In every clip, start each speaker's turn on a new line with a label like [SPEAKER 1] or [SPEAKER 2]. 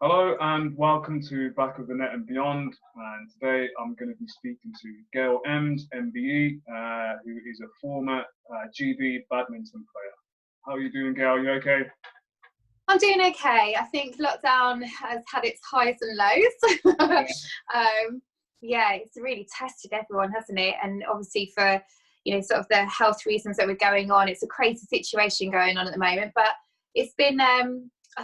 [SPEAKER 1] Hello and welcome to Back of the Net and Beyond. And today I'm going to be speaking to Gail Emms, MBE, who is a former GB badminton player. How are you doing, Gail? Are you okay?
[SPEAKER 2] I'm doing okay. I think lockdown has had its highs and lows. Yeah, it's really tested everyone, hasn't it? And obviously for, sort of the health reasons that were going on, it's a crazy situation going on at the moment. But it's been, I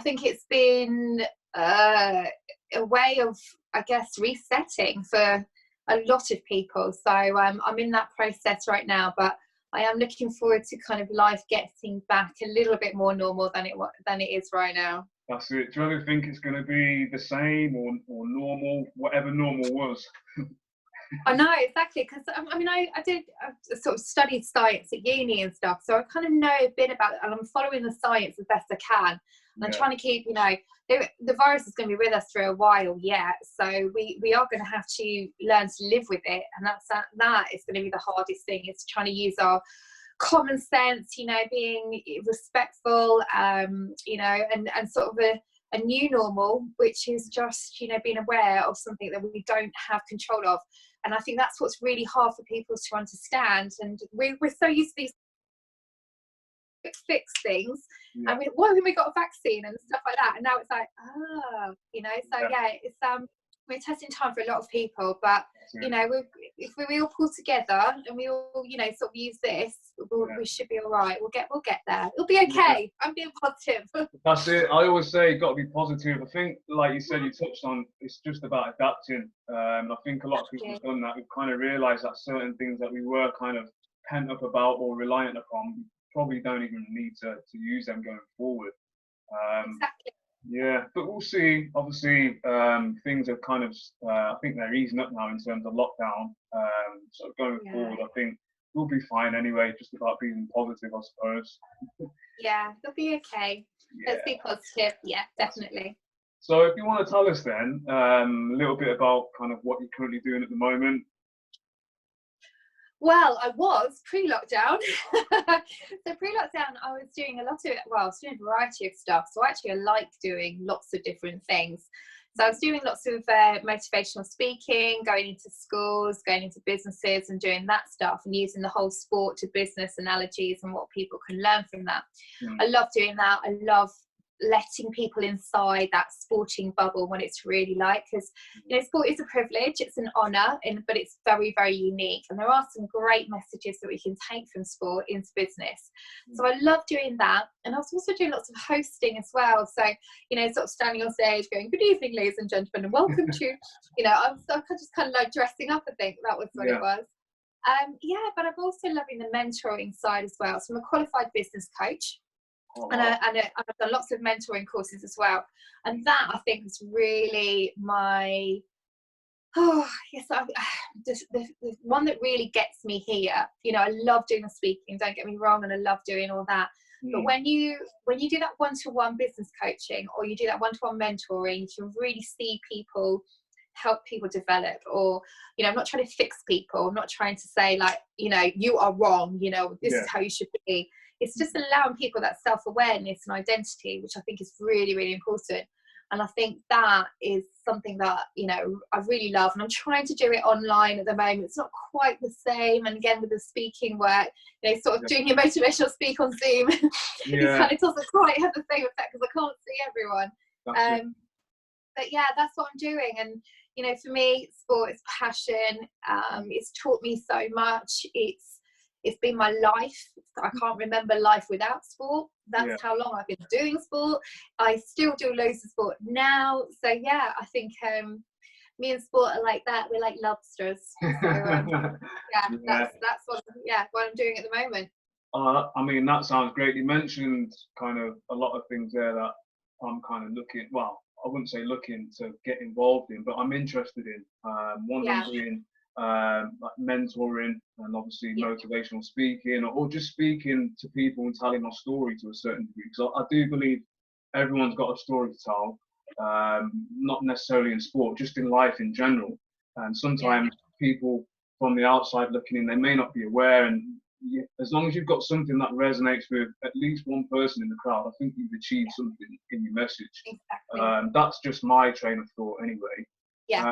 [SPEAKER 2] think it's been a way of, I guess, resetting for a lot of people. So I'm in that process right now, but I am looking forward to kind of life getting back a little bit more normal than it is right now.
[SPEAKER 1] That's it. Do you ever think it's going to be the same or normal, whatever normal was?
[SPEAKER 2] I know, exactly, because I sort of studied science at uni and stuff, so I kind of know a bit about it, and I'm following the science as best I can. And I'm trying to keep, the virus is going to be with us for a while yet, so we are going to have to learn to live with it, and that is going to be the hardest thing, is trying to use our common sense, being respectful, and sort of a new normal, which is just, being aware of something that we don't have control of. And I think that's what's really hard for people to understand. And we're so used to these fix things. Yeah. And we got a vaccine and stuff like that. And now it's like, it's we're testing time for a lot of people, but if we all pull together and we all sort of use this, we should be all right. We'll get there. It'll be okay. I'm being positive.
[SPEAKER 1] That's it. I always say you've got to be positive. I think, like you said, you touched on, it's just about adapting. I think a lot of people have done that. We've kind of realised that certain things that we were kind of pent up about or reliant upon, we probably don't even need to use them going forward.
[SPEAKER 2] Exactly.
[SPEAKER 1] Yeah, but we'll see. Obviously, things are kind of, I think they're easing up now in terms of lockdown. So going forward, I think we'll be fine anyway, just about being positive, I suppose.
[SPEAKER 2] Yeah, it'll be okay. Yeah. Let's be positive. Yeah, definitely.
[SPEAKER 1] So if you want to tell us then a little bit about kind of what you're currently doing at the moment.
[SPEAKER 2] Well, I was pre-lockdown. So pre-lockdown, I was doing I was doing a variety of stuff. So actually, I like doing lots of different things. So I was doing lots of motivational speaking, going into schools, going into businesses and doing that stuff, and using the whole sport to business analogies and what people can learn from that. I love doing that. I love letting people inside that sporting bubble, when it's really like, because sport is a privilege, it's an honor, but it's very, very unique, and there are some great messages that we can take from sport into business. So I love doing that, and I was also doing lots of hosting as well, so sort of standing on stage going, "Good evening, ladies and gentlemen, and welcome to," I was just kind of like dressing up. I think that was what it was. But I'm also loving the mentoring side as well. So I'm a qualified business coach. And I've done lots of mentoring courses as well, and that I think is really my the one that really gets me here. I love doing the speaking, don't get me wrong, and I love doing all that. But when you do that one-to-one business coaching, or you do that one-to-one mentoring, you can really see people, help people develop. Or I'm not trying to fix people, I'm not trying to say like you are wrong, this is how you should be. It's just allowing people that self-awareness and identity, which I think is really, really important. And I think that is something that, I really love. And I'm trying to do it online at the moment. It's not quite the same. And again, with the speaking work, sort of doing your motivational speak on Zoom, it doesn't quite have the same effect because I can't see everyone. But yeah, that's what I'm doing. And, for me, sport is passion. It's taught me so much. It's been my life. I can't remember life without sport. That's how long I've been doing sport. I still do loads of sport now. So yeah, I think me and sport are like that. We're like lobsters. So, that's what I'm doing at the moment.
[SPEAKER 1] I mean, that sounds great. You mentioned kind of a lot of things there that I'm kind of looking, well, I wouldn't say looking to get involved in, but I'm interested in. One I'm doing like mentoring and obviously motivational speaking, or just speaking to people and telling my story to a certain degree, because I do believe everyone's got a story to tell, not necessarily in sport, just in life in general. And sometimes people from the outside looking in, they may not be aware, and as long as you've got something that resonates with at least one person in the crowd, I think you've achieved something in your message. That's just my train of thought anyway.
[SPEAKER 2] Yeah.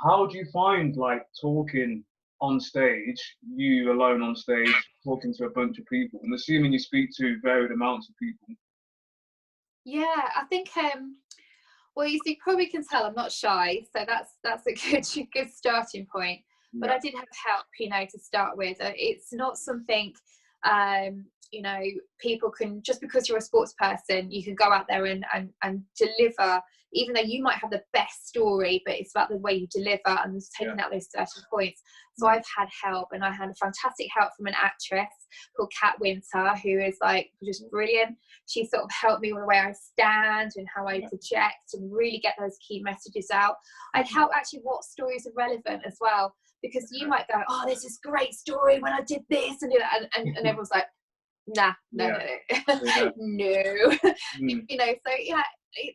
[SPEAKER 1] How do you find like talking on stage, you alone on stage, talking to a bunch of people, and assuming you speak to varied amounts of people?
[SPEAKER 2] Yeah, I think well, you probably can tell I'm not shy, so that's a good starting point. But I did have help, to start with. It's not something, people can, just because you're a sports person, you can go out there and deliver, even though you might have the best story, but it's about the way you deliver and taking out those certain points. So I've had help, and I had a fantastic help from an actress called Kat Winter, who is like just brilliant. She sort of helped me with the way I stand and how I project and really get those key messages out. I'd help actually what stories are relevant as well, because you might go, oh, there's this great story when I did this and do that, and everyone's like, nah, no. No. So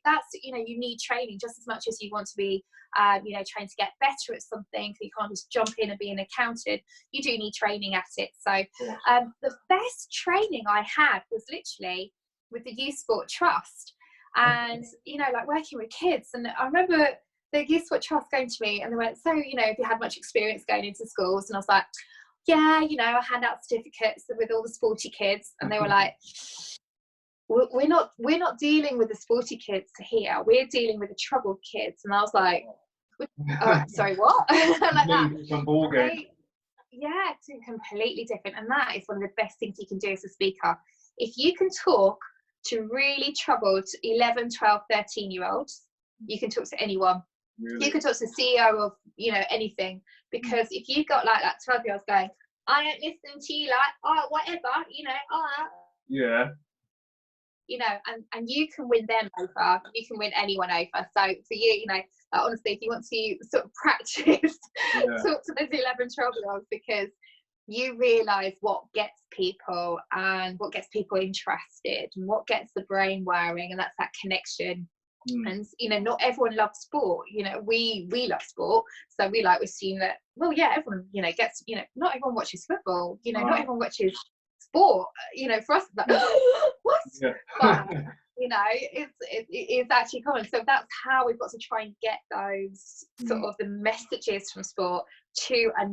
[SPEAKER 2] that's, you need training just as much as you want to be, trying to get better at something. You can't just jump in and be an accountant. You do need training at it. So the best training I had was literally with the Youth Sport Trust, and like working with kids. And I remember the Youth Sport Trust going to me and they went, so have you had much experience going into schools? And I was like, yeah, I hand out certificates with all the sporty kids. And they were like, we're not dealing with the sporty kids here, we're dealing with the troubled kids. And I was like, sorry, what? Like that. Yeah, it's completely different. And that is one of the best things you can do as a speaker. If you can talk to really troubled 11, 12, 13-year-olds, you can talk to anyone. Really? You can talk to the CEO of, anything. Because if you've got like that 12-year-olds going, I don't listen to you, like, oh, whatever,
[SPEAKER 1] yeah.
[SPEAKER 2] And you can win them over. You can win anyone over. So for you, honestly, if you want to sort of practice, talk to those 11, 12-year-olds, because you realise what gets people and what gets people interested and what gets the brain whirring, and that's that connection. And not everyone loves sport. We love sport, so we assume that, well, yeah, everyone gets, not everyone watches football, not everyone watches sport, for us it's like, what? But it's actually common. So that's how we've got to try and get those sort of the messages from sport to a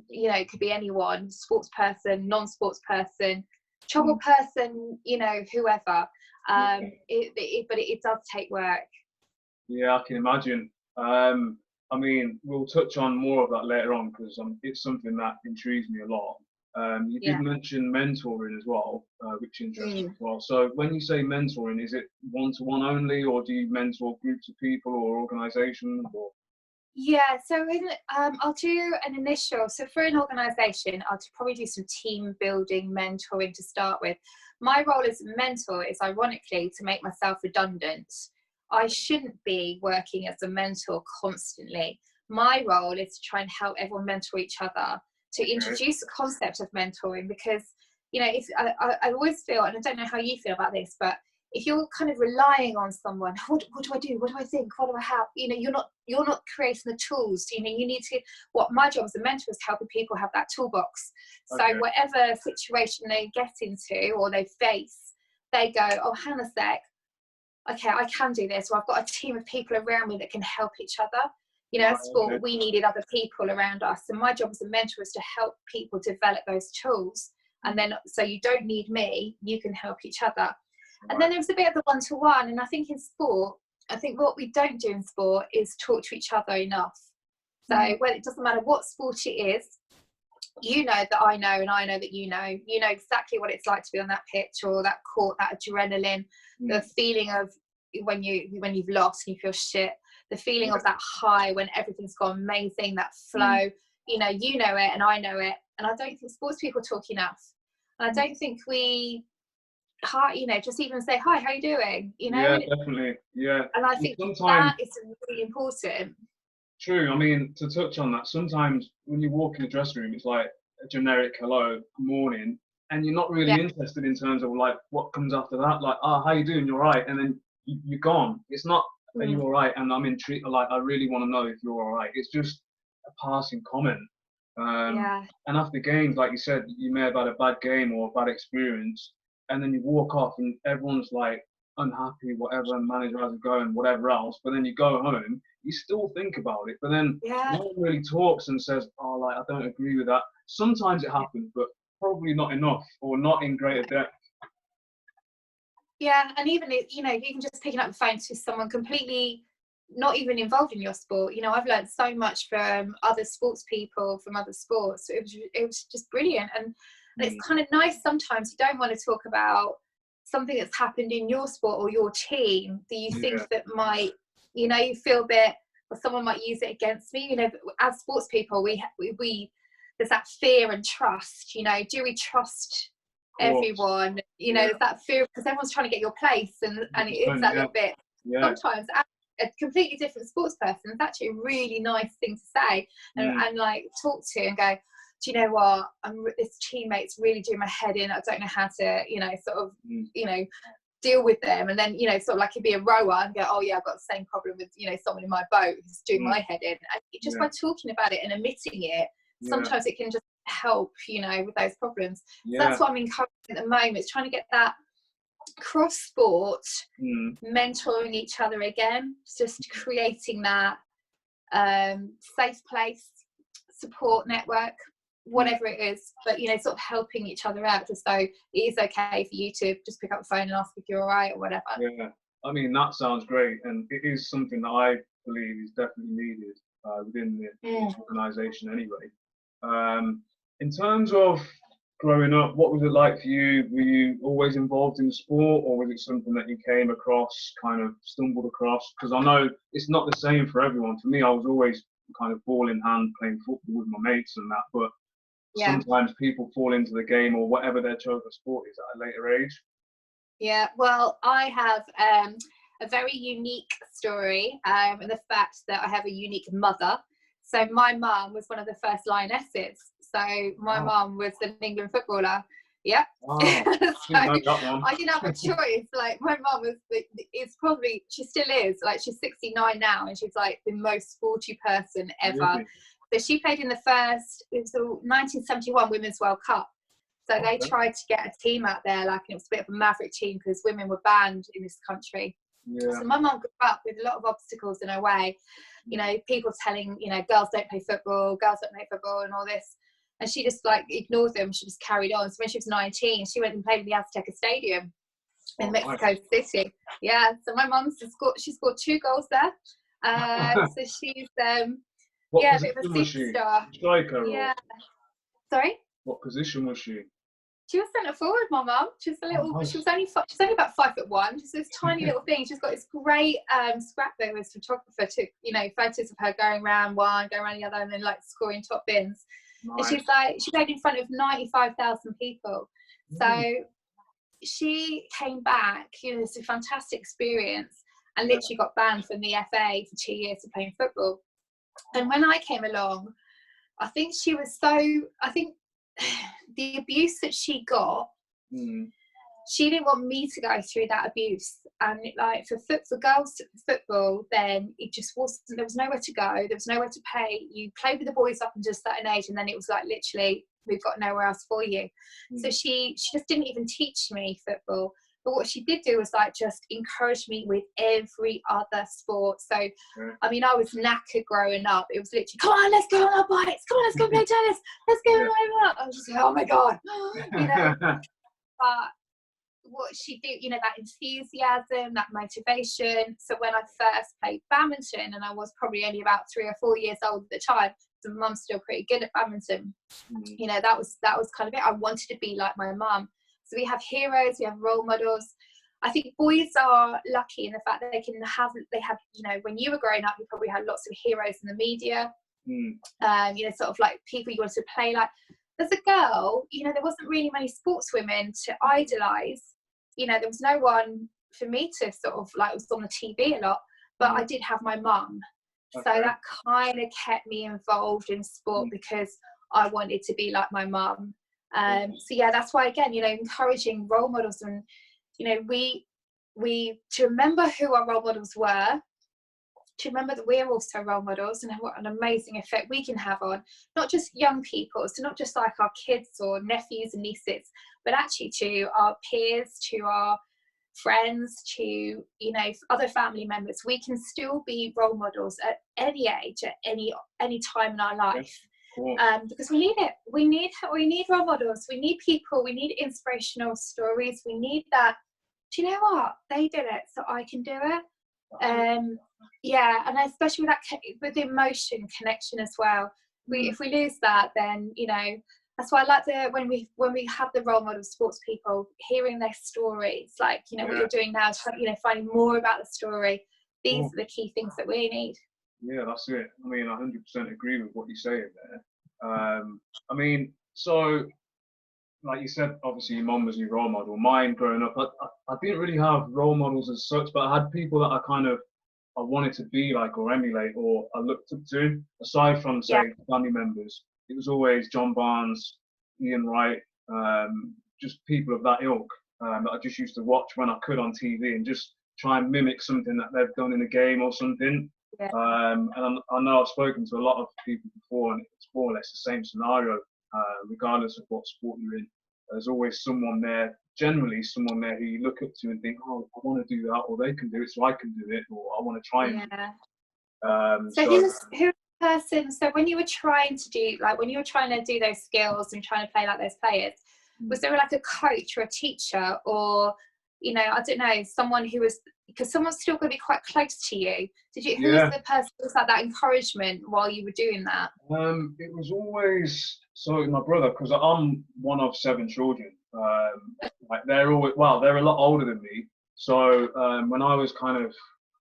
[SPEAKER 2] it could be anyone, sports person, non-sports person, troubled person, whoever. But it does take work.
[SPEAKER 1] Yeah, I can imagine. I mean, we'll touch on more of that later on, because it's something that intrigues me a lot. You did mention mentoring as well, which interests me as well. So when you say mentoring, is it one-to-one only, or do you mentor groups of people or organisations?
[SPEAKER 2] Yeah, so I'll do an initial. So for an organisation, I'll probably do some team building mentoring to start with. My role as a mentor is, ironically, to make myself redundant. I shouldn't be working as a mentor constantly. My role is to try and help everyone mentor each other, to introduce the concept of mentoring, because if I always feel, and I don't know how you feel about this, but if you're kind of relying on someone, what do I do? What do I think? What do I have? You're not creating the tools. You need to. What my job as a mentor is helping people have that toolbox. So whatever situation they get into or they face, they go, oh, hang on a sec. Okay, I can do this. Or I've got a team of people around me that can help each other. As sport, we needed other people around us. And my job as a mentor is to help people develop those tools. And then, so you don't need me, you can help each other. And then there's a bit of the one-to-one. And I think in sport, what we don't do in sport is talk to each other enough. So well, it doesn't matter what sport it is, that I know, and I know that you know exactly what it's like to be on that pitch or that court, that adrenaline, the feeling of when you've lost and you feel shit, the feeling of that high when everything's gone amazing, that flow, you know it and I know it. And I don't think sports people talk enough. And I don't think we, just even say, hi, how are you doing?
[SPEAKER 1] Yeah, definitely. Yeah.
[SPEAKER 2] And I think that is really important.
[SPEAKER 1] True. I mean, to touch on that, sometimes when you walk in the dressing room, it's like a generic hello, morning, and you're not really interested in terms of like what comes after that. Like, how you doing? You're right. And then you're gone. It's not, are you all right? And I'm intrigued. Like, I really want to know if you're all right. It's just a passing comment. And after games, like you said, you may have had a bad game or a bad experience, and then you walk off and everyone's like unhappy, whatever, and manager has a go and whatever else, but then you go home, you still think about it, but then no one really talks and says, oh, like, I don't agree with that. Sometimes it happens, but probably not enough, or not in greater depth.
[SPEAKER 2] Yeah, and even, you know, even just picking up the phone to someone completely not even involved in your sport. You know, I've learned so much from other sports people, from other sports. It was just brilliant. And it's kind of nice sometimes you don't want to talk about something that's happened in your sport or your team that you think that might, you know, you feel a bit, or someone might use it against me. You know, as sports people, we there's that fear and trust. You know, do we trust everyone? You know, there's that fear because everyone's trying to get your place, and it is that little bit sometimes. A completely different sports person, it's actually a really nice thing to say and like talk to and go, do you know what, this teammate's really doing my head in, I don't know how to, you know, sort of, you know, deal with them. And then, you know, sort of like you'd be a rower and go, oh yeah, I've got the same problem with, you know, someone in my boat who's doing my head in. And just by talking about it and admitting it, sometimes it can just help, you know, with those problems. So that's what I'm encouraging at the moment, is trying to get that cross sport mentoring each other again, just creating that safe place, support network, whatever it is, but you know, sort of helping each other out, just so it is okay for you to just pick up the phone and ask if you're all right or whatever.
[SPEAKER 1] I mean, that sounds great, and it is something that I believe is definitely needed within the organisation anyway. In terms of growing up, what was it like for you? Were you always involved in sport, or was it something that you came across, kind of stumbled across? Because I know it's not the same for everyone. For me, I was always kind of ball in hand playing football with my mates and that, but sometimes people fall into the game or whatever their chosen sport is at a later age.
[SPEAKER 2] Yeah, well, I have a very unique story, and the fact that I have a unique mother. So my mum was one of the first lionesses. So my mum was an England footballer. Yeah.
[SPEAKER 1] Oh, so I
[SPEAKER 2] didn't have a choice. Like, my mum is probably, she still is, like, she's 69 now, and she's like the most sporty person ever.
[SPEAKER 1] Really?
[SPEAKER 2] So she played in the first, it was the 1971 Women's World Cup. So they tried to get a team out there, like, and it was a bit of a maverick team because women were banned in this country. So my mum grew up with a lot of obstacles in her way. You know, people telling, you know, girls don't play football and all this. And she just like ignored them. She just carried on. So when she was 19, she went and played in the Azteca Stadium in Mexico City. Yeah. So my mum she scored 2 goals there. So she's a bit of a superstar.
[SPEAKER 1] Striker?
[SPEAKER 2] Yeah. Sorry?
[SPEAKER 1] What position was she?
[SPEAKER 2] She was centre forward, my mum. She was a little. She was only about 5'1". She's this tiny little thing. She's got this great scrapbook with photographer took, you know, photos of her going around one, going around the other, and then like scoring top bins. Nice. And she's like, she played in front of 95,000 people. So she came back. You know, it's a fantastic experience, and literally got banned from the FA for 2 years for playing football. And when I came along, I think she was so. I think the abuse that she got, she didn't want me to go through that abuse. And like for girls football, then it just wasn't, there was nowhere to go, there was nowhere to play. You played with the boys up until a certain age, and then it was like, literally, we've got nowhere else for you. So she just didn't even teach me football. But what she did do was like just encourage me with every other sport. So, I mean, I was knackered growing up. It was literally, come on, let's go on our bikes. Come on, let's go play tennis. Let's go. I was just like, oh my God. You know, but what she did, you know, that enthusiasm, that motivation. So when I first played badminton, and I was probably only about 3 or 4 years old at the time, so my mum's still pretty good at badminton. You know, that was kind of it. I wanted to be like my mum. So we have heroes, we have role models. I think boys are lucky in the fact that they have, you know, when you were growing up, you probably had lots of heroes in the media, you know, sort of like people you wanted to play like. As a girl, you know, there wasn't really many sportswomen to idolise. You know, there was no one for me to sort of like, was on the TV a lot, but I did have my mum. So that kind of kept me involved in sport because I wanted to be like my mum. So yeah, that's why, again, you know, encouraging role models, and you know, we to remember who our role models were, to remember that we're also role models, and what an amazing effect we can have on not just young people, so not just like our kids or nephews and nieces, but actually to our peers, to our friends to, you know, other family members. We can still be role models at any age, at any time in our life.
[SPEAKER 1] Cool.
[SPEAKER 2] Because we need it. We need role models. We need people. We need inspirational stories. We need that. Do you know what? They did it, so I can do it. Yeah, and especially with that, with the emotion connection as well. If we lose that, then, you know, that's why I like when we have the role model sports people, hearing their stories, like, you know, what you're doing now, you know, finding more about the story. These are the key things that we need.
[SPEAKER 1] Yeah, that's it. I mean, I 100% agree with what you're saying there. I mean, so like you said, obviously your mum was your role model. Mine growing up, I didn't really have role models as such, but I had people that I wanted to be like or emulate or I looked up to. Aside from, say, family members, it was always John Barnes, Ian Wright, just people of that ilk that I just used to watch when I could on TV and just try and mimic something that they've done in a game or something. And I know I've spoken to a lot of people before, and it's more or less the same scenario, regardless of what sport you're in. There's always someone there, generally someone there who you look up to and think, oh, I want to do that, or they can do it, so I can do it, or I want to try and do it.
[SPEAKER 2] So who's the person, so when you were trying to do, like when you were trying to do those skills and trying to play like those players, was there like a coach or a teacher, or, you know, I don't know, someone who was, because someone's still going to be quite close to you. Who was the person who was like that encouragement while you were doing that?
[SPEAKER 1] It was always, so my brother, because I'm one of 7 children. Like they're a lot older than me. So when I was kind of,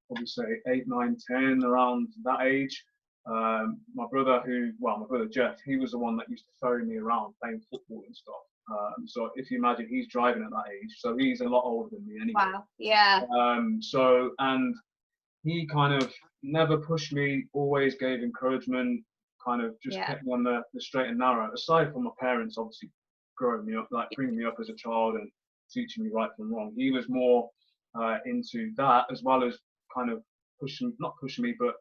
[SPEAKER 1] probably say 8, 9, 10, around that age, my brother Jeff, he was the one that used to ferry me around playing football and stuff. So if you imagine, he's driving at that age, so he's a lot older than me anyway.
[SPEAKER 2] Wow, yeah.
[SPEAKER 1] So, and he kind of never pushed me, always gave encouragement, kind of just kept me on the straight and narrow. Aside from my parents, obviously, growing me up, like bringing me up as a child and teaching me right from wrong. He was more into that, as well as kind of not pushing me, but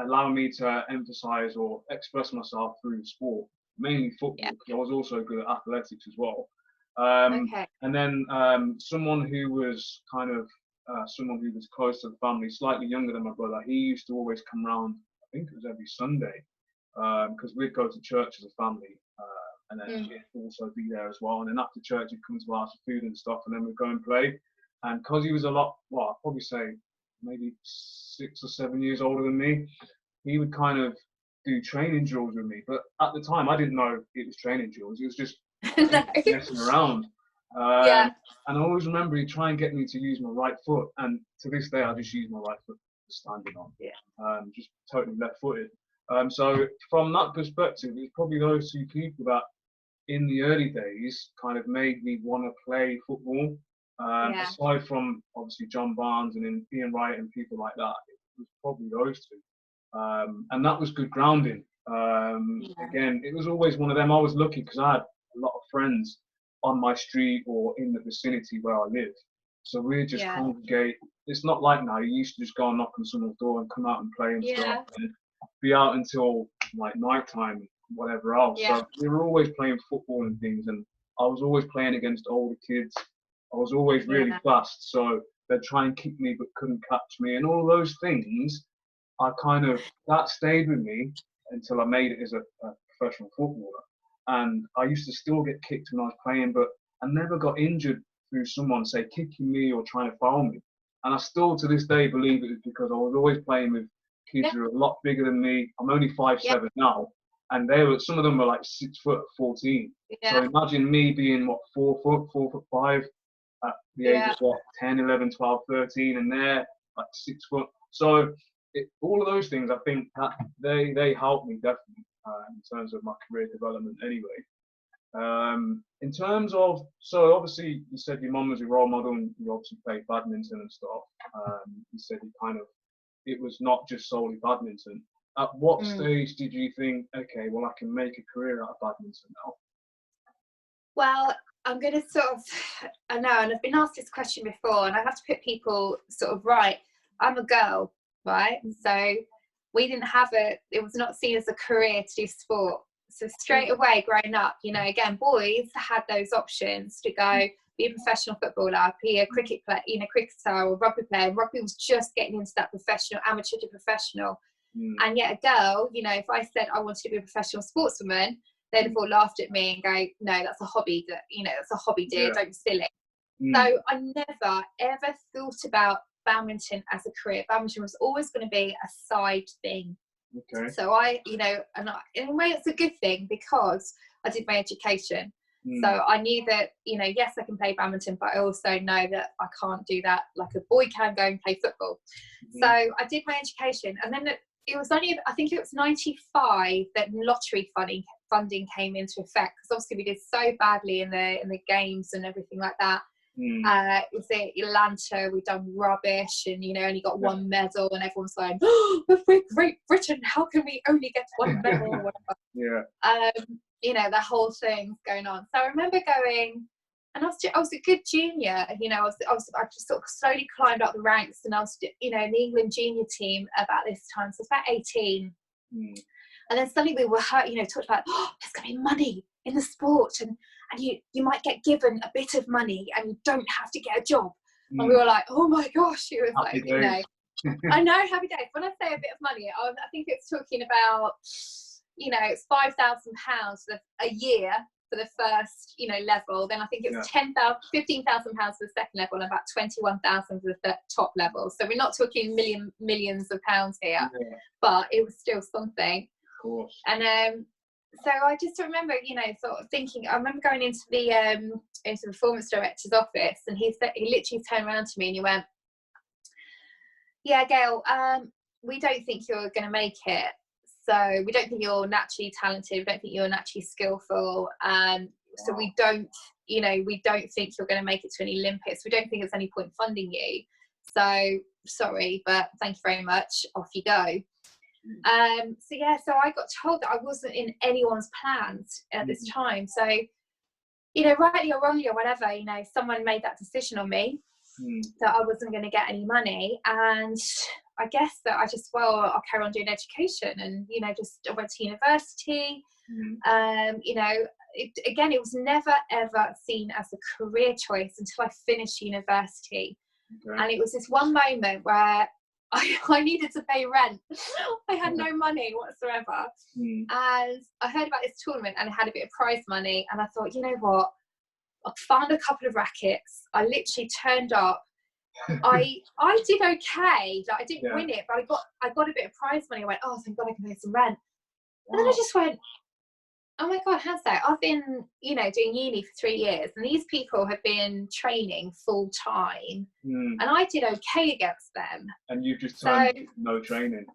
[SPEAKER 1] allowing me to emphasize or express myself through sport. Mainly football, because I was also good at athletics as well. And then someone who was close to the family, slightly younger than my brother, he used to always come round, I think it was every Sunday, because we'd go to church as a family, and then he'd also be there as well. And then after church, he'd come to us for food and stuff, and then we'd go and play. And because he was I'd probably say maybe 6 or 7 years older than me, he would kind of do training drills with me, but at the time I didn't know it was training drills. It was just messing around. And I always remember he'd try and get me to use my right foot, and to this day I just use my right foot standing on. Just totally left-footed. So from that perspective, it's probably those 2 people that in the early days kind of made me want to play football. Aside from obviously John Barnes and Ian Wright and people like that, it was probably those 2. And that was good grounding. Again, it was always one of them. I was lucky because I had a lot of friends on my street or in the vicinity where I lived. So we'd just congregate. It's not like now. You used to just go and knock on someone's door and come out and play and stuff, and be out until like nighttime, whatever else. So we were always playing football and things, and I was always playing against older kids. I was always really fast, so they'd try and kick me but couldn't catch me, and all those things. That stayed with me until I made it as a professional footballer. And I used to still get kicked when I was playing, but I never got injured through someone, say, kicking me or trying to foul me. And I still, to this day, believe it was because I was always playing with kids who are a lot bigger than me. I'm only 5'7" now, and some of them were like 6 foot 14. So imagine me being, 4'5", at the age of 10, 11, 12, 13, and they're like 6 foot. So all of those things, I think that they helped me definitely in terms of my career development anyway. In terms of, so obviously you said your mum was your role model and you obviously played badminton and stuff. You said it was not just solely badminton. At what stage did you think, okay, well, I can make a career out of badminton now?
[SPEAKER 2] Well, I'm going to I know, and I've been asked this question before, and I have to put people right. I'm a girl, right? So we didn't have it was not seen as a career to do sport. So straight away growing up, again, boys had those options to go be a professional footballer, be a cricket player, cricketer or rugby player. Rugby was just getting into that professional, amateur to professional. And yet a girl, if I said I wanted to be a professional sportswoman, they'd have all laughed at me and go, no, that's a hobby, that's a hobby, dear, don't be silly. So I never ever thought about badminton as a career. Badminton was always going to be a side thing.
[SPEAKER 1] Okay.
[SPEAKER 2] So in a way it's a good thing, because I did my education. So I knew that, yes, I can play badminton, but I also know that I can't do that like a boy can go and play football. So I did my education, and then it was only, I think it was 95 that lottery funding came into effect, because obviously we did so badly in the games and everything like that. It was at Atlanta, we'd done rubbish, and only got one medal, and everyone's like, oh, we're Great Britain, how can we only get one medal or whatever. The whole thing's going on. So I remember going, and I was a good junior, I just sort of slowly climbed up the ranks, and I was in the England junior team about this time, so it's about 18. And then suddenly we were talked about, there's going to be money in the sport, and you might get given a bit of money and you don't have to get a job. And we were like, oh my gosh, it was happy days. I know, happy days. When I say a bit of money, I think it's talking about, it's £5,000 a year for the first, level. Then I think it's £15,000 for the second level, and about 21,000 for the top level. So we're not talking millions of pounds here, but it was still something.
[SPEAKER 1] Of course.
[SPEAKER 2] And so I just remember, sort of thinking. I remember going into the performance director's office, and he literally turned around to me and he went, "Yeah, Gail, we don't think you're going to make it. So we don't think you're naturally talented. We don't think you're naturally skillful. So we don't think you're going to make it to any Olympics. We don't think there's any point funding you. So sorry, but thank you very much. Off you go." So I got told that I wasn't in anyone's plans at this time. So, rightly or wrongly or whatever, someone made that decision on me that I wasn't going to get any money. And I guess that I'll carry on doing education, and, I went to university. It was never ever seen as a career choice until I finished university. And it was this one moment where I needed to pay rent. I had no money whatsoever. And I heard about this tournament, and it had a bit of prize money, and I thought, you know what, I found a couple of rackets. I literally turned up. I did okay. Like, I didn't win it, but I got a bit of prize money. I went, oh, thank God I can pay some rent. And then I just went, oh my God, how's that? I've been, doing uni for 3 years, and these people have been training full time, and I did okay against them. And you just
[SPEAKER 1] no training.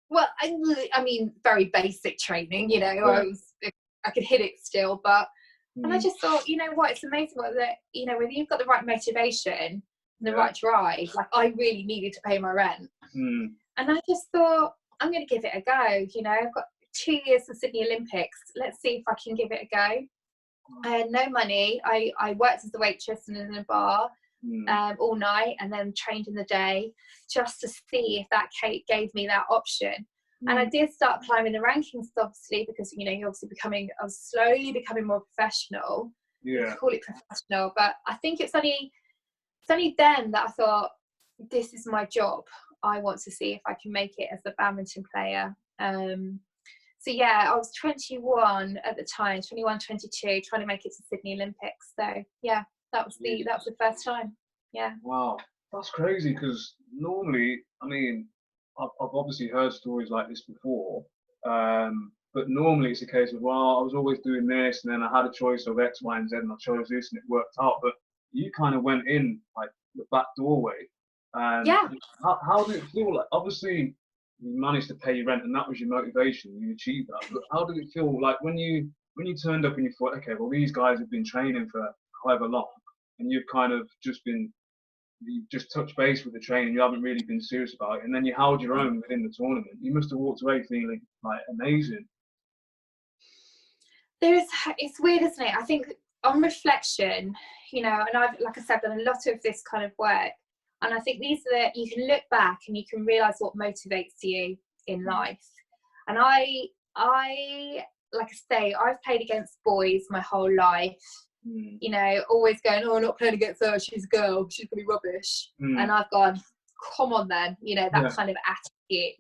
[SPEAKER 2] Well, I mean, very basic training, I could hit it still, but, and I just thought, you know what, it's amazing that, whether you've got the right motivation and the right drive, like I really needed to pay my rent. And I just thought, I'm going to give it a go. I've got 2 years of Sydney Olympics. Let's see if I can give it a go. I had no money. I worked as a waitress and in a bar all night, and then trained in the day just to see if that gave me that option. And I did start climbing the rankings, obviously, because I was slowly becoming more professional. You call it professional, but I think it's only then that I thought, this is my job. I want to see if I can make it as a badminton player. I was 21 at the time, 21, 22, trying to make it to Sydney Olympics. So that was the first time. Yeah.
[SPEAKER 1] Wow, that's crazy, because normally, I mean, I've obviously heard stories like this before, but normally it's a case of, well, I was always doing this, and then I had a choice of X, Y, and Z, and I chose this, and it worked out. But you kind of went in like the back doorway. How did it feel? Like, obviously, you managed to pay your rent, and that was your motivation. You achieved that. But how did it feel like when you turned up and you thought, okay, well, these guys have been training for however long, and you've kind of you just touched base with the training, you haven't really been serious about it, and then you held your own within the tournament. You must have walked away feeling like amazing.
[SPEAKER 2] It's weird, isn't it? I think on reflection, and I've, like I said, done a lot of this kind of work, and I think you can look back and you can realise what motivates you in life. And I like I say, I've played against boys my whole life. You know, always going, oh, I'm not playing against her, she's a girl, she's gonna be rubbish. And I've gone, come on then, you know, that kind of attitude.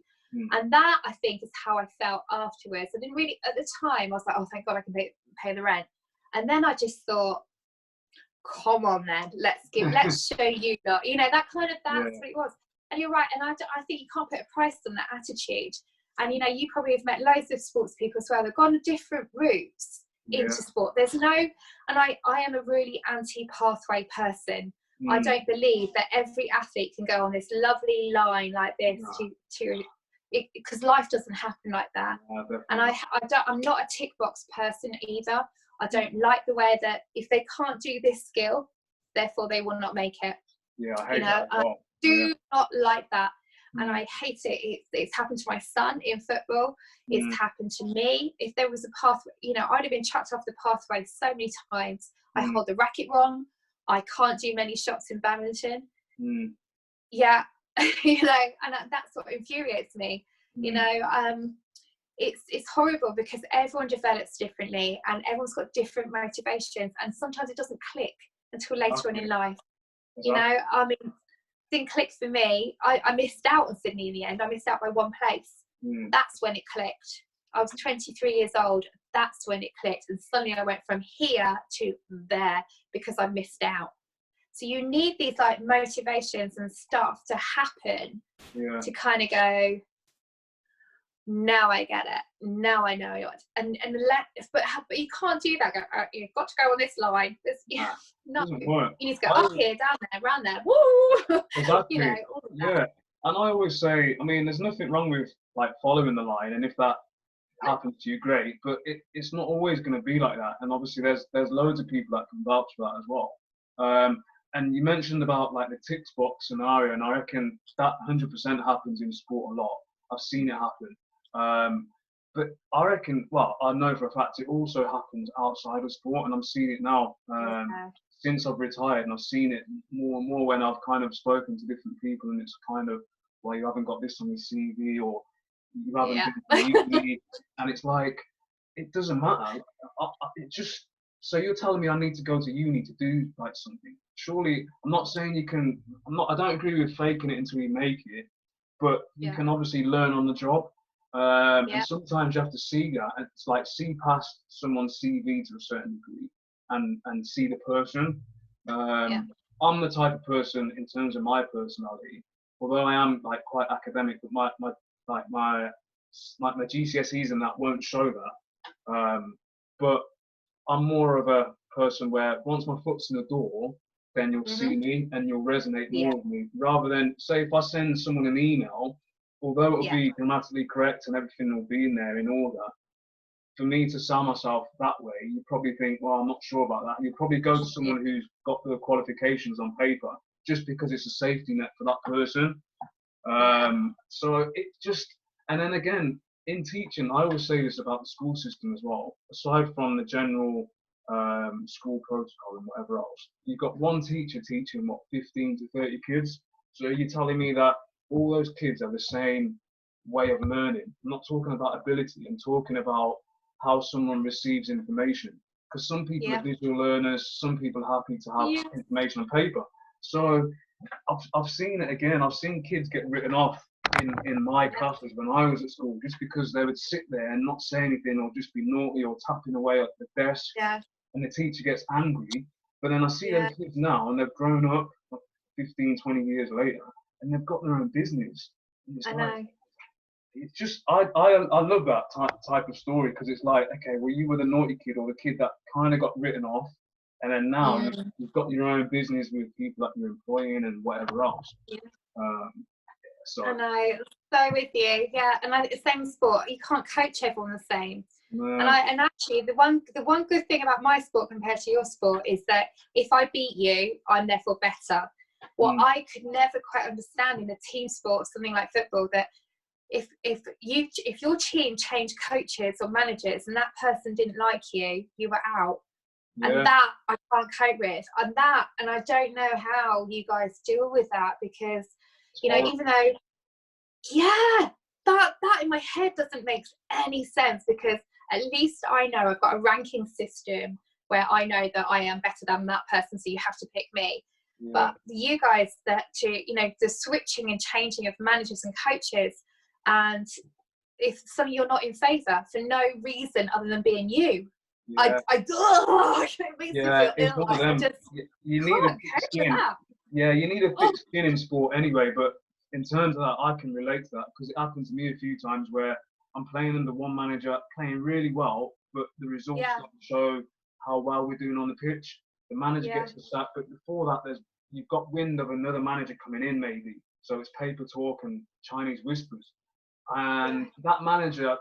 [SPEAKER 2] And that, I think, is how I felt afterwards. I didn't really, at the time I was like, oh, thank God I can pay the rent. And then I just thought, come on then, let's show you lot, you know, that's what it was. And you're right, and I think you can't put a price on that attitude. And you know, you probably have met loads of sports people as well, they've gone different routes into sport. There's no, and I am a really anti-pathway person. I don't believe that every athlete can go on this lovely line like this to because life doesn't happen like that. And I'm not a tick box person either. I don't like the way that if they can't do this skill, therefore they will not make it.
[SPEAKER 1] I hate that.
[SPEAKER 2] I do not like that. And I hate it. It's happened to my son in football. It's happened to me. If there was a pathway, you know, I'd have been chucked off the pathway so many times. I hold the racket wrong. I can't do many shots in badminton. Yeah, you know, and that's what infuriates me. You know, it's horrible because everyone develops differently and everyone's got different motivations, and sometimes it doesn't click until later on in life. You know, I mean, didn't click for me. I missed out on Sydney in the end. I missed out by one place. That's when it clicked. I was 23 years old. That's when it clicked, and suddenly I went from here to there because I missed out. So you need these like motivations and stuff to happen to kind of go, now I get it. Now I know it. But you can't do that. You've got to go on this line. No, you need to go up here, down there, around there. Woo!
[SPEAKER 1] Exactly.
[SPEAKER 2] You know, all of that.
[SPEAKER 1] And I always say, I mean, there's nothing wrong with like following the line, and if that happens to you, great. But it's not always going to be like that. And obviously, there's loads of people that can vouch for that as well. And you mentioned about like the tick box scenario, and I reckon that 100% happens in sport a lot. I've seen it happen. But I reckon, well, I know for a fact it also happens outside of sport, and I'm seeing it now since I've retired, and I've seen it more and more when I've kind of spoken to different people, and it's kind of, well, you haven't got this on your CV, or you haven't been to uni, and it's like, it doesn't matter. It just, so you're telling me I need to go to uni to do like something. Surely, I'm not saying you can, I don't agree with faking it until you make it, but you can obviously learn on the job. And sometimes you have to see that, and it's like see past someone's CV to a certain degree and see the person. I'm the type of person, in terms of my personality, although I am like quite academic, but my GCSEs and that won't show that. But I'm more of a person where once my foot's in the door, then you'll see me and you'll resonate more with me, rather than, say, if I send someone an email, although it'll be grammatically correct and everything will be in there in order, for me to sell myself that way, you probably think, well, I'm not sure about that. And you probably go to someone who's got the qualifications on paper just because it's a safety net for that person. So it just, and then again, in teaching, I always say this about the school system as well, aside from the general school protocol and whatever else, you've got one teacher teaching, 15 to 30 kids. So you're telling me that all those kids have the same way of learning? I'm not talking about ability, I'm talking about how someone receives information. Because some people are visual learners, some people are happy to have information on paper. So I've seen it again. I've seen kids get written off in my classes when I was at school, just because they would sit there and not say anything, or just be naughty or tapping away at the desk. And the teacher gets angry. But then I see them kids now, and they've grown up 15, 20 years later, and they've got their own business.
[SPEAKER 2] I know.
[SPEAKER 1] It's just, I love that type of story, because it's like, okay, well, you were the naughty kid or the kid that kind of got written off, and then now you've got your own business with people that you're employing and whatever else. So
[SPEAKER 2] I know, so with you, and same sport, you can't coach everyone the same. And actually, the one good thing about my sport compared to your sport is that if I beat you, I'm therefore better. What I could never quite understand in a team sport, something like football, that if your team changed coaches or managers and that person didn't like you, you were out. And that I can't cope with. And I don't know how you guys deal with that, because you know, even though that in my head doesn't make any sense, because at least I know I've got a ranking system where I know that I am better than that person, so you have to pick me. But you guys, that the switching and changing of managers and coaches, and if you're not in favour for no reason other than being you, it makes me feel ill.
[SPEAKER 1] You need a thick skin. Yeah, you need a thick skin in sport anyway. But in terms of that, I can relate to that because it happened to me a few times where I'm playing under one manager, playing really well, but the results don't show how well we're doing on the pitch. The manager gets the sack, but before that, you've got wind of another manager coming in maybe. So it's paper talk and Chinese whispers. And that manager,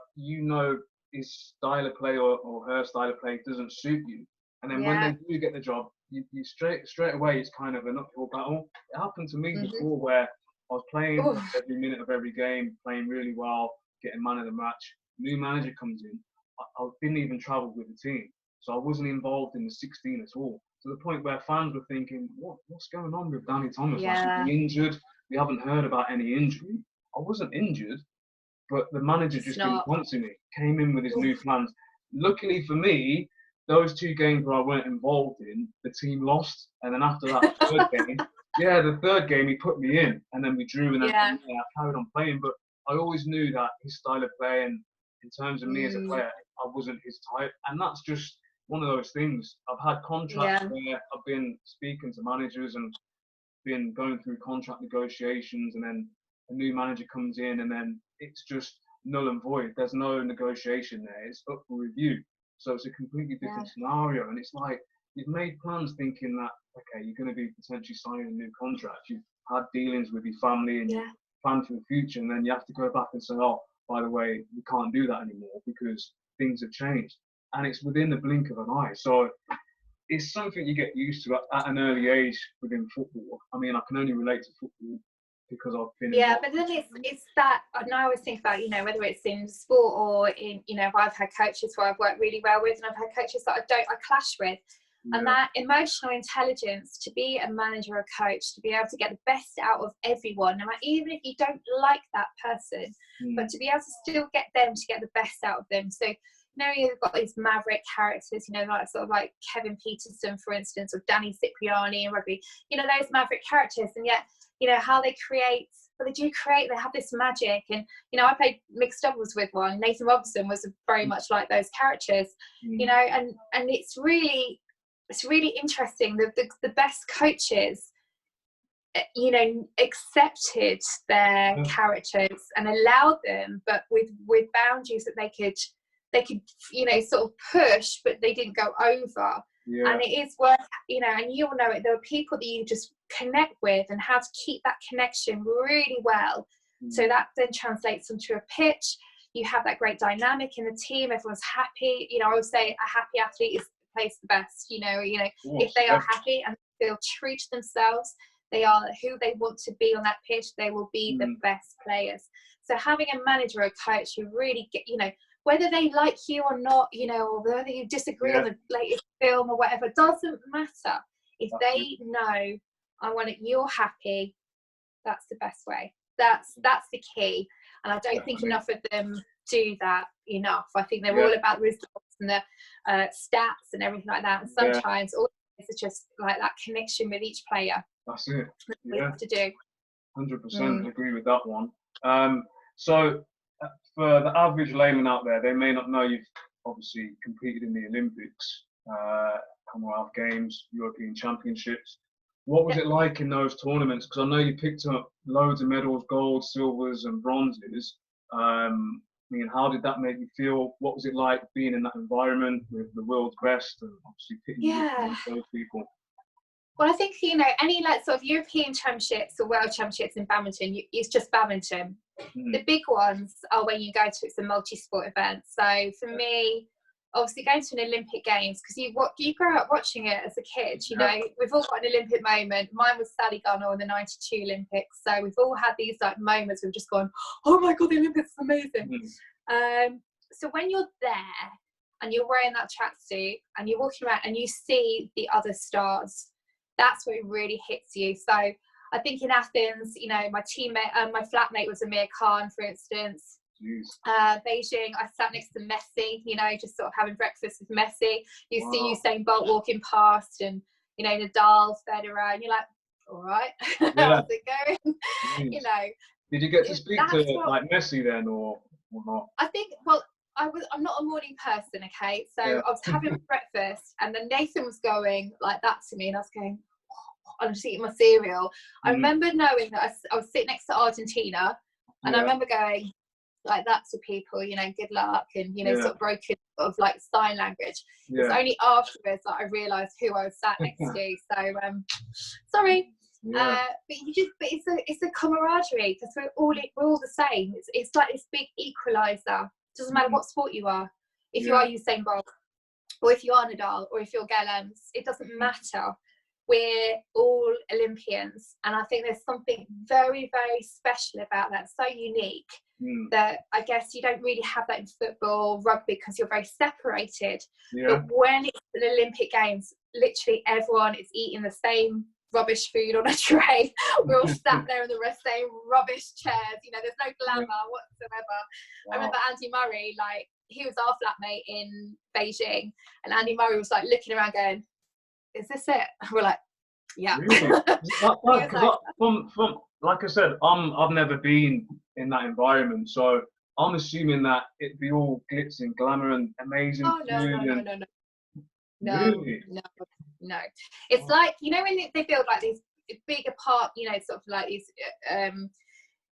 [SPEAKER 1] his style of play or her style of play doesn't suit you. And then when they do get the job, you straight away, it's kind of an uphill battle. It happened to me before where I was playing every minute of every game, playing really well, getting man of the match. New manager comes in. I didn't even travel with the team. So I wasn't involved in the 16 at all. To the point where fans were thinking, what's going on with Danny Thomas? Like, he injured. We haven't heard about any injury. I wasn't injured, but the manager just didn't fancy me. Came in with his new plans. Luckily for me, those 2 games where I weren't involved in, the team lost. And then after that the third game, he put me in. And then we drew, and then I carried on playing. But I always knew that his style of play, and in terms of me as a player, I wasn't his type. And that's just one of those things. I've had contracts where I've been speaking to managers and been going through contract negotiations, and then a new manager comes in, and then it's just null and void. There's no negotiation there. It's up for review. So it's a completely different scenario. And it's like, you've made plans thinking that, okay, you're going to be potentially signing a new contract. You've had dealings with your family and you plan for the future. And then you have to go back and say, oh, by the way, we can't do that anymore because things have changed. And it's within the blink of an eye. So it's something you get used to at an early age within football. I mean, I can only relate to football because I've been
[SPEAKER 2] but then it's that, and I always think about, whether it's in sport or in, if I've had coaches where I've worked really well with, and I've had coaches that I clash with, and that emotional intelligence to be a manager or coach, to be able to get the best out of everyone, even if you don't like that person, but to be able to still get them to get the best out of them. So you've got these maverick characters, like sort of like Kevin Peterson, for instance, or Danny Cipriani in rugby, those maverick characters, and yet how they create, they have this magic. And I played mixed doubles with one. Nathan Robinson was very much like those characters, and it's really interesting. The best coaches accepted their characters and allowed them, but with boundaries that they could sort of push, but they didn't go over. And it is worth, and you'll know it, there are people that you just connect with, and how to keep that connection really well. So that then translates onto a pitch. You have that great dynamic in the team, everyone's happy. I always say a happy athlete plays the best. If they are happy and feel true to themselves, they are who they want to be on that pitch, they will be the best players. So having a manager or a coach who really get, whether they like you or not, or whether you disagree on the latest film or whatever, doesn't matter. If they know, you're happy, that's the best way. That's the key. And I don't think enough of them do that enough. I think they're all about the results and the stats and everything like that. And sometimes all it is just like that connection with each player.
[SPEAKER 1] That's it.
[SPEAKER 2] We have to do.
[SPEAKER 1] 100% agree with that one. So for the average layman out there, they may not know you've obviously competed in the Olympics, Commonwealth Games, European Championships. What was it like in those tournaments? Because I know you picked up loads of medals, gold, silvers and bronzes. How did that make you feel? What was it like being in that environment with the world's best and obviously pitting those people?
[SPEAKER 2] Well, I think, any sort of European Championships or World Championships in badminton, it's just badminton. The big ones are when you go to, it's a multi-sport event. So for me, obviously going to an Olympic Games, because you grow up watching it as a kid, we've all got an Olympic moment. Mine was Sally Gunnar in the 92 Olympics. So we've all had these moments we've just gone, oh my God, the Olympics is amazing. So when you're there and you're wearing that tracksuit and you're walking around and you see the other stars, that's what really hits you. So I think in Athens, my teammate, my flatmate was Amir Khan, for instance. Beijing, I sat next to Messi, you know, just sort of having breakfast with Messi. You see Usain Bolt walking past, and you know, Nadal, Federer, and you're like, all right, how's it going? You know.
[SPEAKER 1] Did you get to speak to like Messi then, or not?
[SPEAKER 2] I think, well, I'm not a morning person, okay? So I was having breakfast, and then Nathan was going like that to me, and I was going, oh, I'm just eating my cereal. I remember knowing that I was sitting next to Argentina, and I remember going like that to people, you know, good luck, and you know, sort of broken sort of like sign language. It's only afterwards that I realised who I was sat next to. So sorry. But it's a camaraderie, because we're all the same. It's like this big equalizer. Doesn't matter what sport you are. If you are Usain Bolt, or if you are Nadal, or if you're Gail Emms, it doesn't matter. We're all Olympians, and I think there's something very, very special about that. So unique that I guess you don't really have that in football, rugby, because you're very separated. But when it's an Olympic Games, literally everyone is eating the same rubbish food on a tray. We're all sat there in the same rubbish chairs. You know, there's no glamour whatsoever. I remember Andy Murray, like, he was our flatmate in Beijing, and Andy Murray was like looking around going, is this it? And we're like, yeah.
[SPEAKER 1] Really? Like I said, I've never been in that environment, so I'm assuming that it'd be all glitz and glamour and amazing food. Really?
[SPEAKER 2] No. It's like, you know, when they build like these big apart, you know, sort of like these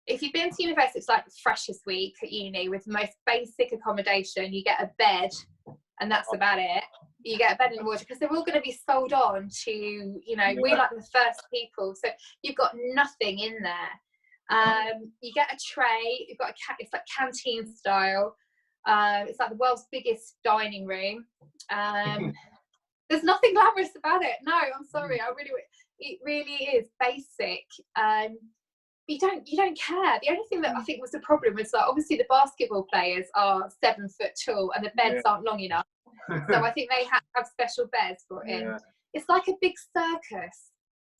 [SPEAKER 2] if you've been to university, it's like freshers week at uni with the most basic accommodation. You get a bed, and that's about it. You get a bed and a wardrobe, because they're all going to be sold on to, you know, we're like the first people, so you've got nothing in there. You get a tray, you've got it's like canteen style. It's like the world's biggest dining room. There's nothing glamorous about it. No, I'm sorry. It really is basic. You don't care. The only thing that I think was the problem was that obviously the basketball players are 7 foot tall, and the beds aren't long enough. So I think they had to have special beds brought in. It's like a big circus,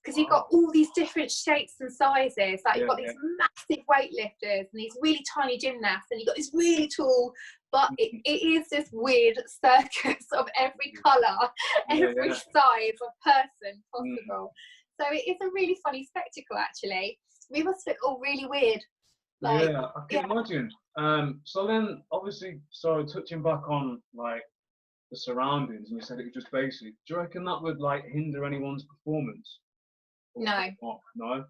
[SPEAKER 2] because you've got all these different shapes and sizes. Like you've got these massive weightlifters and these really tiny gymnasts, and you've got this really tall. But it is this weird circus of every colour, every size of person possible. So it is a really funny spectacle, actually. We must look all really weird.
[SPEAKER 1] Like, I can imagine. So then, obviously, touching back on like the surroundings, and you said it was just basic. Do you reckon that would like hinder anyone's performance?
[SPEAKER 2] No.
[SPEAKER 1] No.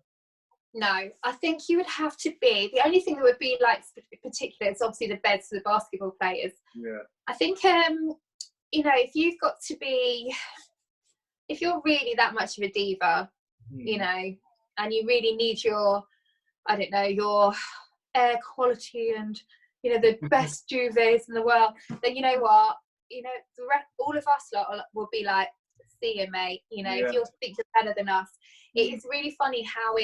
[SPEAKER 2] No, I think you would have to be. The only thing that would be like particular is obviously the beds for the basketball players. I think you know, if you've got to be, if you're really that much of a diva, you know, and you really need your, I don't know, your air quality and, you know, the best duvets in the world, then you know what, you know, all of us lot will be like, see you, mate. You know, if you think you're better than us, it's really funny how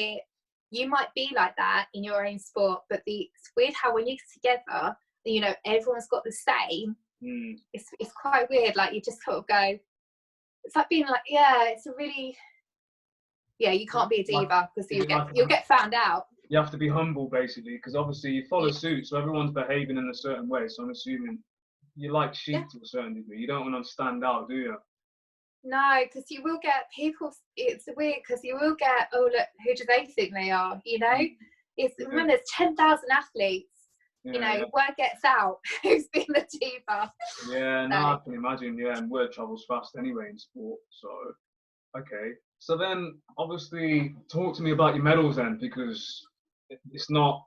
[SPEAKER 2] you might be like that in your own sport, but it's weird how when you get together, you know, everyone's got the same. It's quite weird. Like you just sort of go, it's like being like, it's a really, you can't be a diva, because you'll get found out.
[SPEAKER 1] You have to be humble, basically, because obviously you follow suit, so everyone's behaving in a certain way. So I'm assuming you like sheep to a certain degree. You don't want to stand out, do you?
[SPEAKER 2] No, because you will get people. It's weird because you will get, oh look, who do they think they are? You know, remember there's 10,000 athletes. You know, word gets out who's been the diva.
[SPEAKER 1] I can imagine. And word travels fast anyway in sport. So, okay. So then, obviously, talk to me about your medals then, because it's not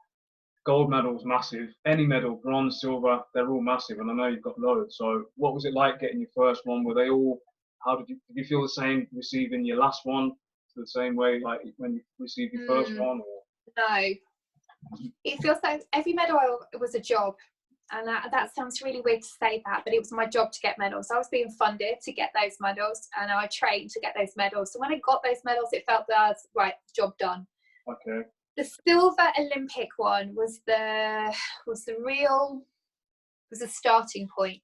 [SPEAKER 1] gold medals massive. Any medal, bronze, silver, they're all massive, and I know you've got loads. So, what was it like getting your first one? Were they all? How did you feel the same receiving your last one the same way like when you received your first one? Or?
[SPEAKER 2] No, it feels like every medal was a job, and that sounds really weird to say that, but it was my job to get medals. I was being funded to get those medals, and I trained to get those medals. So when I got those medals, it felt that I was right, job done.
[SPEAKER 1] Okay.
[SPEAKER 2] The silver Olympic one was the starting point.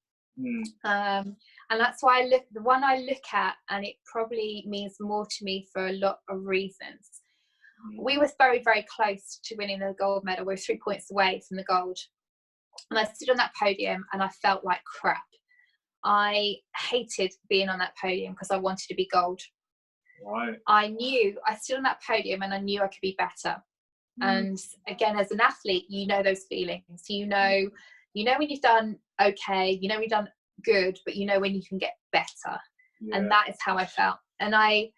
[SPEAKER 2] And that's why the one I look at, and it probably means more to me for a lot of reasons. We were very, very close to winning the gold medal. We were 3 points away from the gold. And I stood on that podium and I felt like crap. I hated being on that podium because I wanted to be gold.
[SPEAKER 1] Right.
[SPEAKER 2] I stood on that podium and I knew I could be better. And again, as an athlete, you know those feelings. You know when you've done okay, you know when you've done good, but you know when you can get better. Yeah. And that is how I felt. And I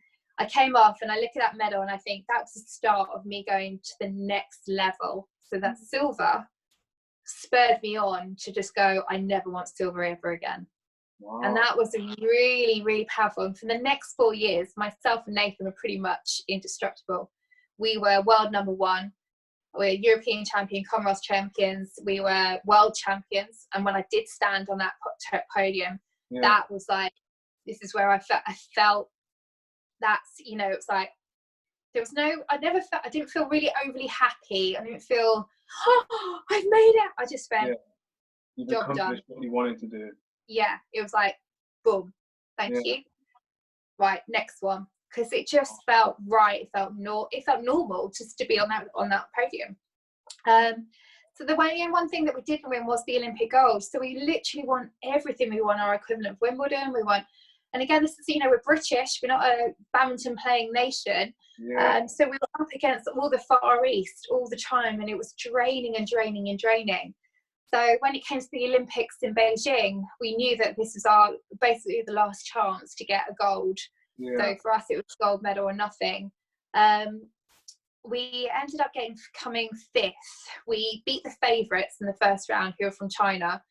[SPEAKER 2] came off and I look at that medal and I think that's the start of me going to the next level. So that silver spurred me on to just go, I never want silver ever again. Wow. And that was really, really powerful. And for the next 4 years, myself and Nathan were pretty much indestructible. We were world number 1. We were European champion, Commonwealth champions. We were world champions. And when I did stand on that podium, that was like, this is where I felt that's, you know, it's like, there was no, I didn't feel really overly happy. I didn't feel, oh, I've made it. I just went,
[SPEAKER 1] you've accomplished what you wanted to do.
[SPEAKER 2] Yeah, it was like, boom, thank you. Right, next one. Because it just felt right. It felt normal just to be on that podium. So the one thing that we didn't win was the Olympic gold. So we literally won everything. We won our equivalent of Wimbledon. We won, and again, this is, you know, we're British. We're not a badminton playing nation. So we were up against all the Far East all the time, and it was draining and draining and draining. So when it came to the Olympics in Beijing, we knew that this was our basically the last chance to get a gold. So for us, it was gold medal or nothing. We ended up coming 5th. We beat the favourites in the first round, who were from China,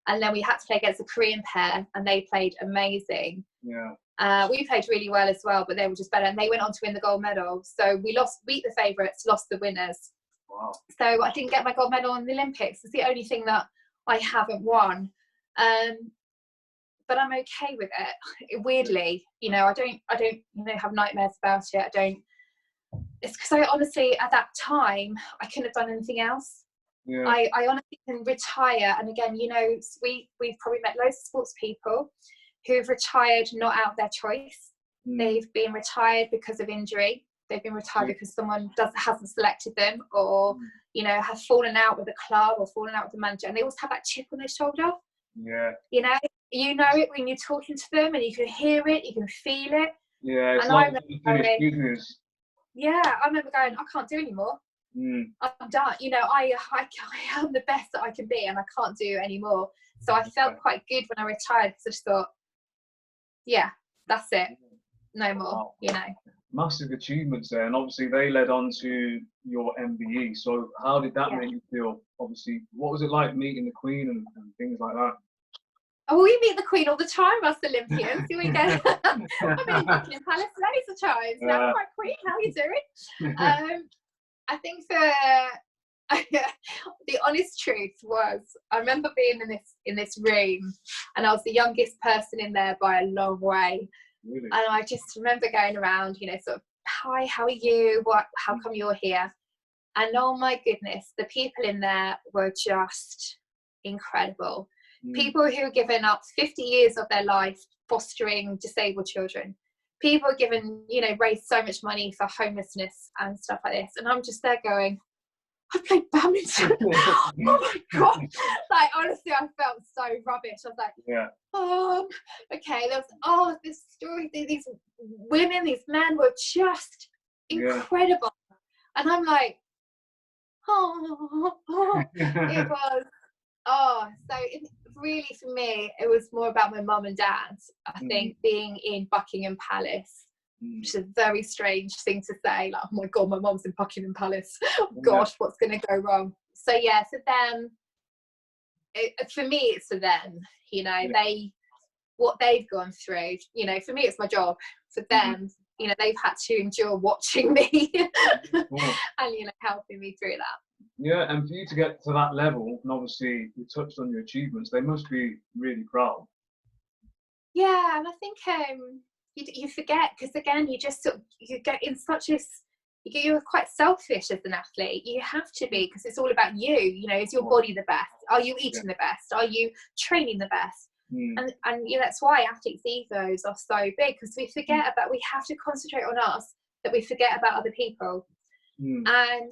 [SPEAKER 2] and then we had to play against a Korean pair, and they played amazing. We played really well as well, but they were just better, and they went on to win the gold medal. So we beat the favourites, lost the winners. Wow. So I didn't get my gold medal in the Olympics. It's the only thing that I haven't won. But I'm okay with it. Weirdly, you know, I don't, you know, have nightmares about it. It's because I honestly, at that time, I couldn't have done anything else. I honestly can retire. And again, you know, we've probably met loads of sports people who've retired not out of their choice. They've been retired because of injury. They've been retired because someone hasn't selected them, or, you know, have fallen out with a club or fallen out with the manager, and they always have that chip on their shoulder. You know it when you're talking to them, and you can hear it, you can feel it.
[SPEAKER 1] It's
[SPEAKER 2] and
[SPEAKER 1] like
[SPEAKER 2] I remember going, I can't do anymore. I'm done. You know, I am the best that I can be, and I can't do anymore. So I felt quite good when I retired, because I just thought, that's it, no more. Wow. You know,
[SPEAKER 1] massive achievements there, and obviously they led on to your MBE. So how did that make you feel? Obviously, what was it like meeting the Queen and things like that?
[SPEAKER 2] Oh, we meet the Queen all the time, us Olympians. Here we go. I've been in Buckingham Palace loads of times. Now, my Queen, how are you doing? I think the honest truth was, I remember being in this room, and I was the youngest person in there by a long way. Really? And I just remember going around, you know, sort of, hi, how are you? How come you're here? And oh my goodness, the people in there were just incredible. People who are given up 50 years of their life fostering disabled children. People are given, you know, raised so much money for homelessness and stuff like this. And I'm just there going, I played badminton. Oh my God. Like, honestly, I felt so rubbish. I was like, okay. There was, this story, these women, these men were just incredible. And I'm like, it was, so really for me, it was more about my mum and dad. I think being in Buckingham Palace, which is a very strange thing to say, like, oh my God, my mum's in Buckingham Palace. Gosh, what's going to go wrong? So yeah, for them, for me, it's for them, you know, what they've gone through, you know, for me, it's my job. For them, you know, they've had to endure watching me and, you know, helping me through that.
[SPEAKER 1] Yeah, and for you to get to that level, and obviously you touched on your achievements, they must be really proud.
[SPEAKER 2] Yeah, and I think you forget, because again, you just sort of, you get in such a, you're quite selfish as an athlete. You have to be, because it's all about you. You know, is your body the best? Are you eating the best? Are you training the best? And you know, that's why athletes' egos are so big, because we forget about, we have to concentrate on us, that we forget about other people. And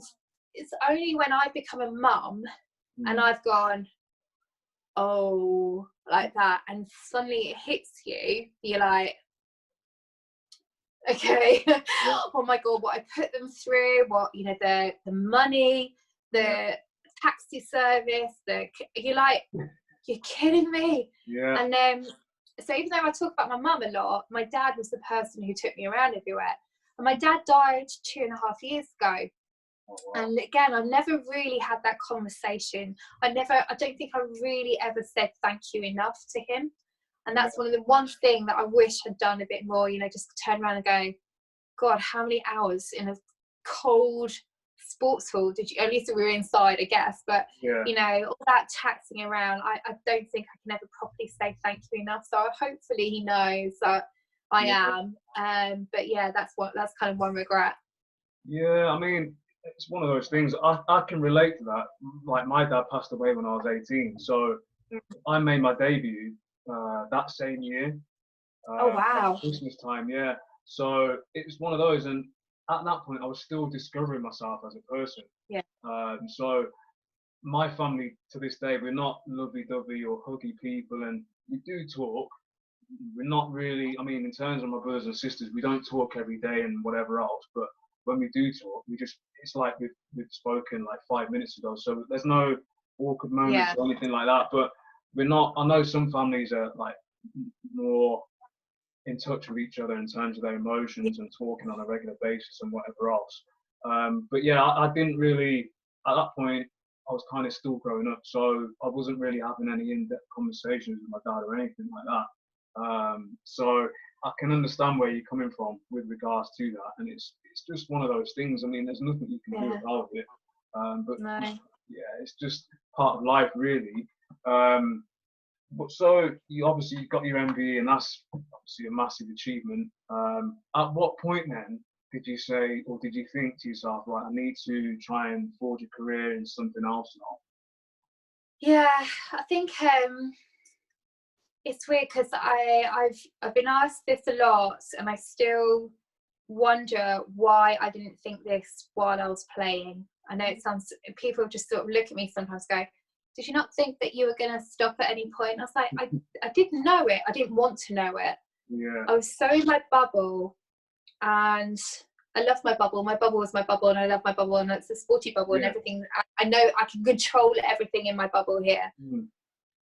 [SPEAKER 2] it's only when I've become a mum and I've gone, oh, like that, and suddenly it hits you, you're like, okay, oh my God, what I put them through, what, you know, the money, the taxi service, you're like, you're kidding me. And then, so even though I talk about my mum a lot, my dad was the person who took me around everywhere. And my dad died 2.5 years ago. Oh, wow. And again, I've never really had that conversation. I don't think I really ever said thank you enough to him. And that's one thing that I wish I'd done a bit more, you know, just turn around and go, God, how many hours in a cold sports hall did you, at least we were inside, I guess, but you know, all that taxing around, I don't think I can ever properly say thank you enough. So hopefully he knows that I am. But yeah, that's kind of one regret.
[SPEAKER 1] Yeah, I mean, it's one of those things. I can relate to that. Like, my dad passed away when I was 18, so I made my debut that same year.
[SPEAKER 2] Oh wow!
[SPEAKER 1] Christmas time, yeah. So it's one of those, and at that point, I was still discovering myself as a person.
[SPEAKER 2] Yeah.
[SPEAKER 1] So my family to this day, we're not lovey-dovey or huggy people, and we do talk. We're not really. I mean, in terms of my brothers and sisters, we don't talk every day and whatever else, but when we do talk, it's like we've spoken like 5 minutes ago, so there's no awkward moments or anything like that. But we're not. I know some families are like more in touch with each other in terms of their emotions and talking on a regular basis and whatever else. But yeah, I didn't really, at that point, I was kind of still growing up, so I wasn't really having any in-depth conversations with my dad or anything like that. So I can understand where you're coming from with regards to that, and it's just one of those things. I mean, there's nothing you can do about it. But yeah, it's just part of life, really. But so you've got your MBE, and that's obviously a massive achievement. At what point then did you say, or did you think to yourself, right, I need to try and forge a career in something else now?
[SPEAKER 2] Yeah, I think it's weird because I've been asked this a lot, and I still wonder why I didn't think this while I was playing. I know it sounds, people just sort of look at me sometimes, go, did you not think that you were going to stop at any point? I was like, I didn't know it. I didn't want to know it.
[SPEAKER 1] Yeah.
[SPEAKER 2] I was so in my bubble, and I love my bubble. My bubble is my bubble, and I love my bubble, and it's a sporty bubble and everything. I know I can control everything in my bubble here.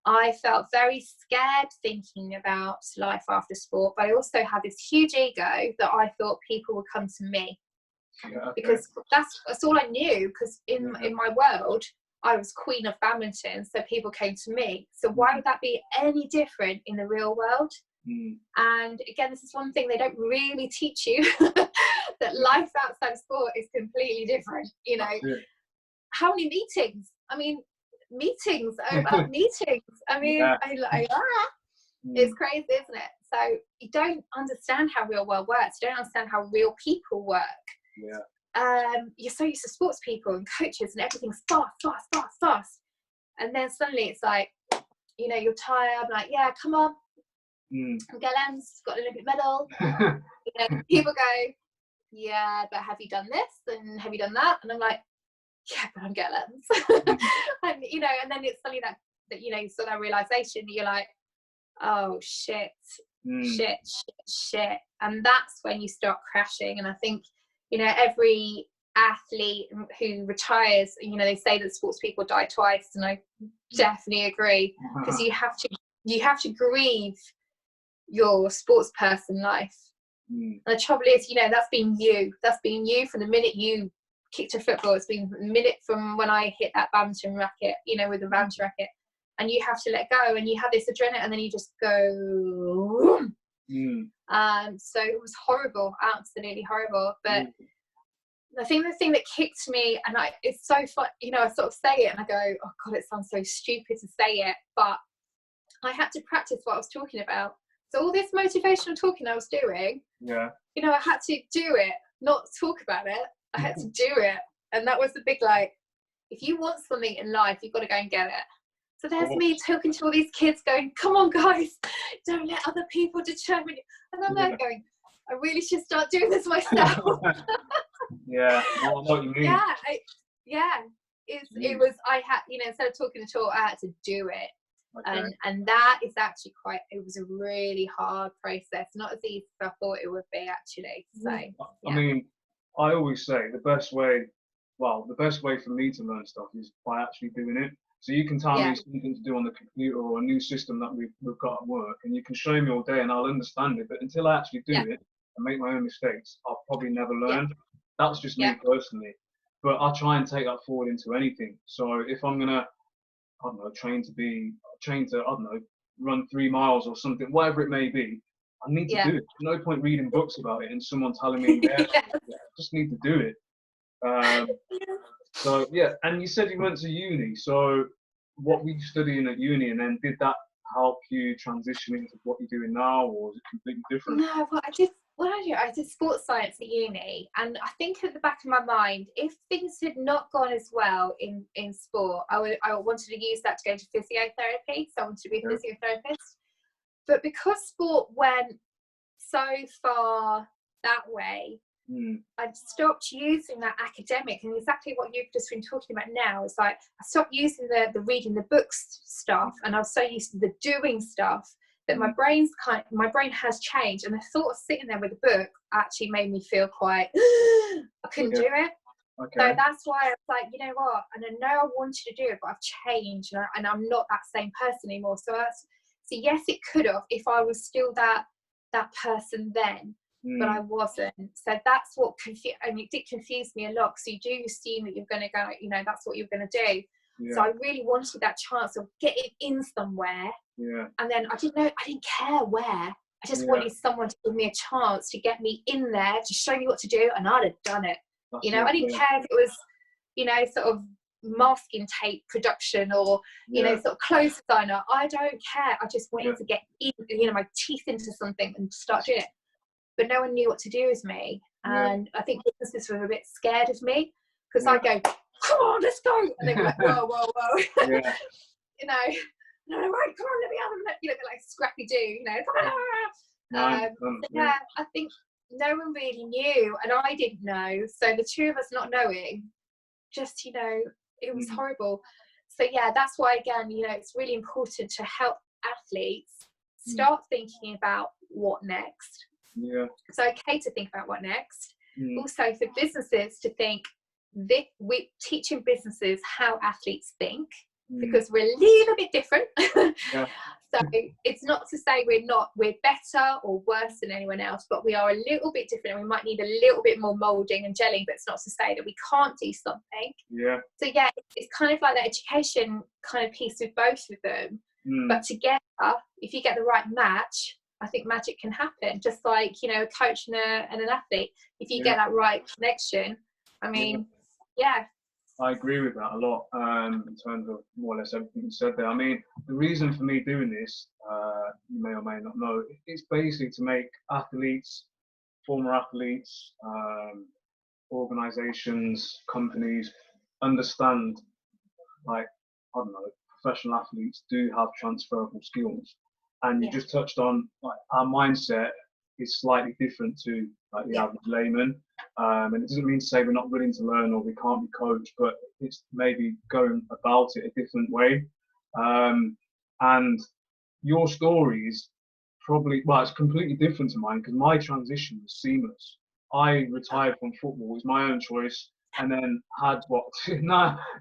[SPEAKER 2] I felt very scared thinking about life after sport, but I also had this huge ego that I thought people would come to me. Because that's all I knew, because in my world, I was queen of badminton, so people came to me. So why would that be any different in the real world? And again, this is one thing they don't really teach you, that life outside of sport is completely different. You know, how many meetings? I mean, meetings about meetings. I mean, it's crazy, isn't it? So you don't understand how real world works. You don't understand how real people work. You're so used to sports people and coaches and everything's fast, and then suddenly it's like, you know, you're tired. I'm like, yeah, come on, Gail Emms got an Olympic medal. You know, people go, yeah, but have you done this and have you done that? And I'm like, yeah, but I'm Gail Emms. And you know, and then it's suddenly that you know, sort of that realization that you're like, oh shit, and that's when you start crashing. And I think, you know, every athlete who retires, you know, they say that sports people die twice, and I definitely agree, because you have to grieve your sports person life. And the trouble is, you know, that's been you from the minute you kicked a football. It's been a minute from when I hit that badminton racket, you know, with the badminton racket, and you have to let go, and you have this adrenaline, and then you just go. So it was horrible, absolutely horrible. But I think the thing that kicked me, and it's so fun, you know, I sort of say it and I go, oh God, it sounds so stupid to say it, but I had to practice what I was talking about. So all this motivational talking I was doing, you know, I had to do it, not talk about it. I had to do it. And that was the big, like, if you want something in life, you've got to go and get it. So there's me talking to all these kids going, come on guys, don't let other people determine you. And I'm like going, I really should start doing this myself.
[SPEAKER 1] I know what you mean.
[SPEAKER 2] It was, I had, you know, instead of talking to talk, I had to do it.
[SPEAKER 1] Okay.
[SPEAKER 2] And that is actually it was a really hard process, not as easy as I thought it would be actually. So
[SPEAKER 1] I mean, I always say the best way for me to learn stuff is by actually doing it. So you can tell me something to do on the computer or a new system that we've got at work, and you can show me all day and I'll understand it. But until I actually do it and make my own mistakes, I'll probably never learn. That's just me personally. But I try and take that forward into anything. So if I'm gonna, I don't know, train to, I don't know, run 3 miles or something, whatever it may be, I need to do it. No point reading books about it and someone telling me, I just need to do it. So yeah, and you said you went to uni. So what were you studying at uni, and then did that help you transition into what you're doing now, or was it completely different?
[SPEAKER 2] No, I did sports science at uni, and I think at the back of my mind, if things had not gone as well in sport, I wanted to use that to go into physiotherapy. So I wanted to be a physiotherapist. But because sport went so far that way, I stopped using that academic, and exactly what you've just been talking about now is like I stopped using the reading the books stuff, and I was so used to the doing stuff that my brain has changed, and the thought of sitting there with a book actually made me feel quite I couldn't do it.
[SPEAKER 1] Okay.
[SPEAKER 2] So that's why I was like, you know what, and I know I wanted to do it, but I've changed, and I'm not that same person anymore. So yes, it could have if I was still that person then, but I wasn't. So that's what and it did confuse me a lot, because you do assume that you're going to go, you know, that's what you're going to do. So I really wanted that chance of getting in somewhere. And then I didn't care where. I just wanted someone to give me a chance to get me in there, to show me what to do, and I'd have done it. I didn't care if it was, sort of masking tape production or sort of clothes designer. I don't care. I just wanted to get in, my teeth into something and start doing it. But no one knew what to do with me, and I think businesses were a bit scared of me, because I go, come on, let's go, and they were like, whoa, and I'm like, right, come on, let me have a bit like Scrappy Doo, I think no one really knew, and I didn't know. So the two of us not knowing, just it was horrible. So that's why, again, it's really important to help athletes start thinking about what next. It's okay to think about what next. Also for businesses to think, we're teaching businesses how athletes think, because we're a little bit different. So it's not to say we're better or worse than anyone else, but we are a little bit different, and we might need a little bit more molding and gelling, but it's not to say that we can't do something. So it's kind of like that education kind of piece with both of them. But together, if you get the right match, I think magic can happen. Just like, a coach and an athlete, if you get that right connection, I mean,
[SPEAKER 1] I agree with that a lot, in terms of more or less everything you said there. I mean, the reason for me doing this, you may or may not know, it's basically to make athletes, former athletes, organizations, companies understand, like, I don't know, professional athletes do have transferable skills. And you just touched on, like, our mindset is slightly different to like the average layman. And it doesn't mean to say we're not willing to learn or we can't be coached, but it's maybe going about it a different way. And your story is probably, it's completely different to mine, because my transition was seamless. I retired from football, it was my own choice, and then had I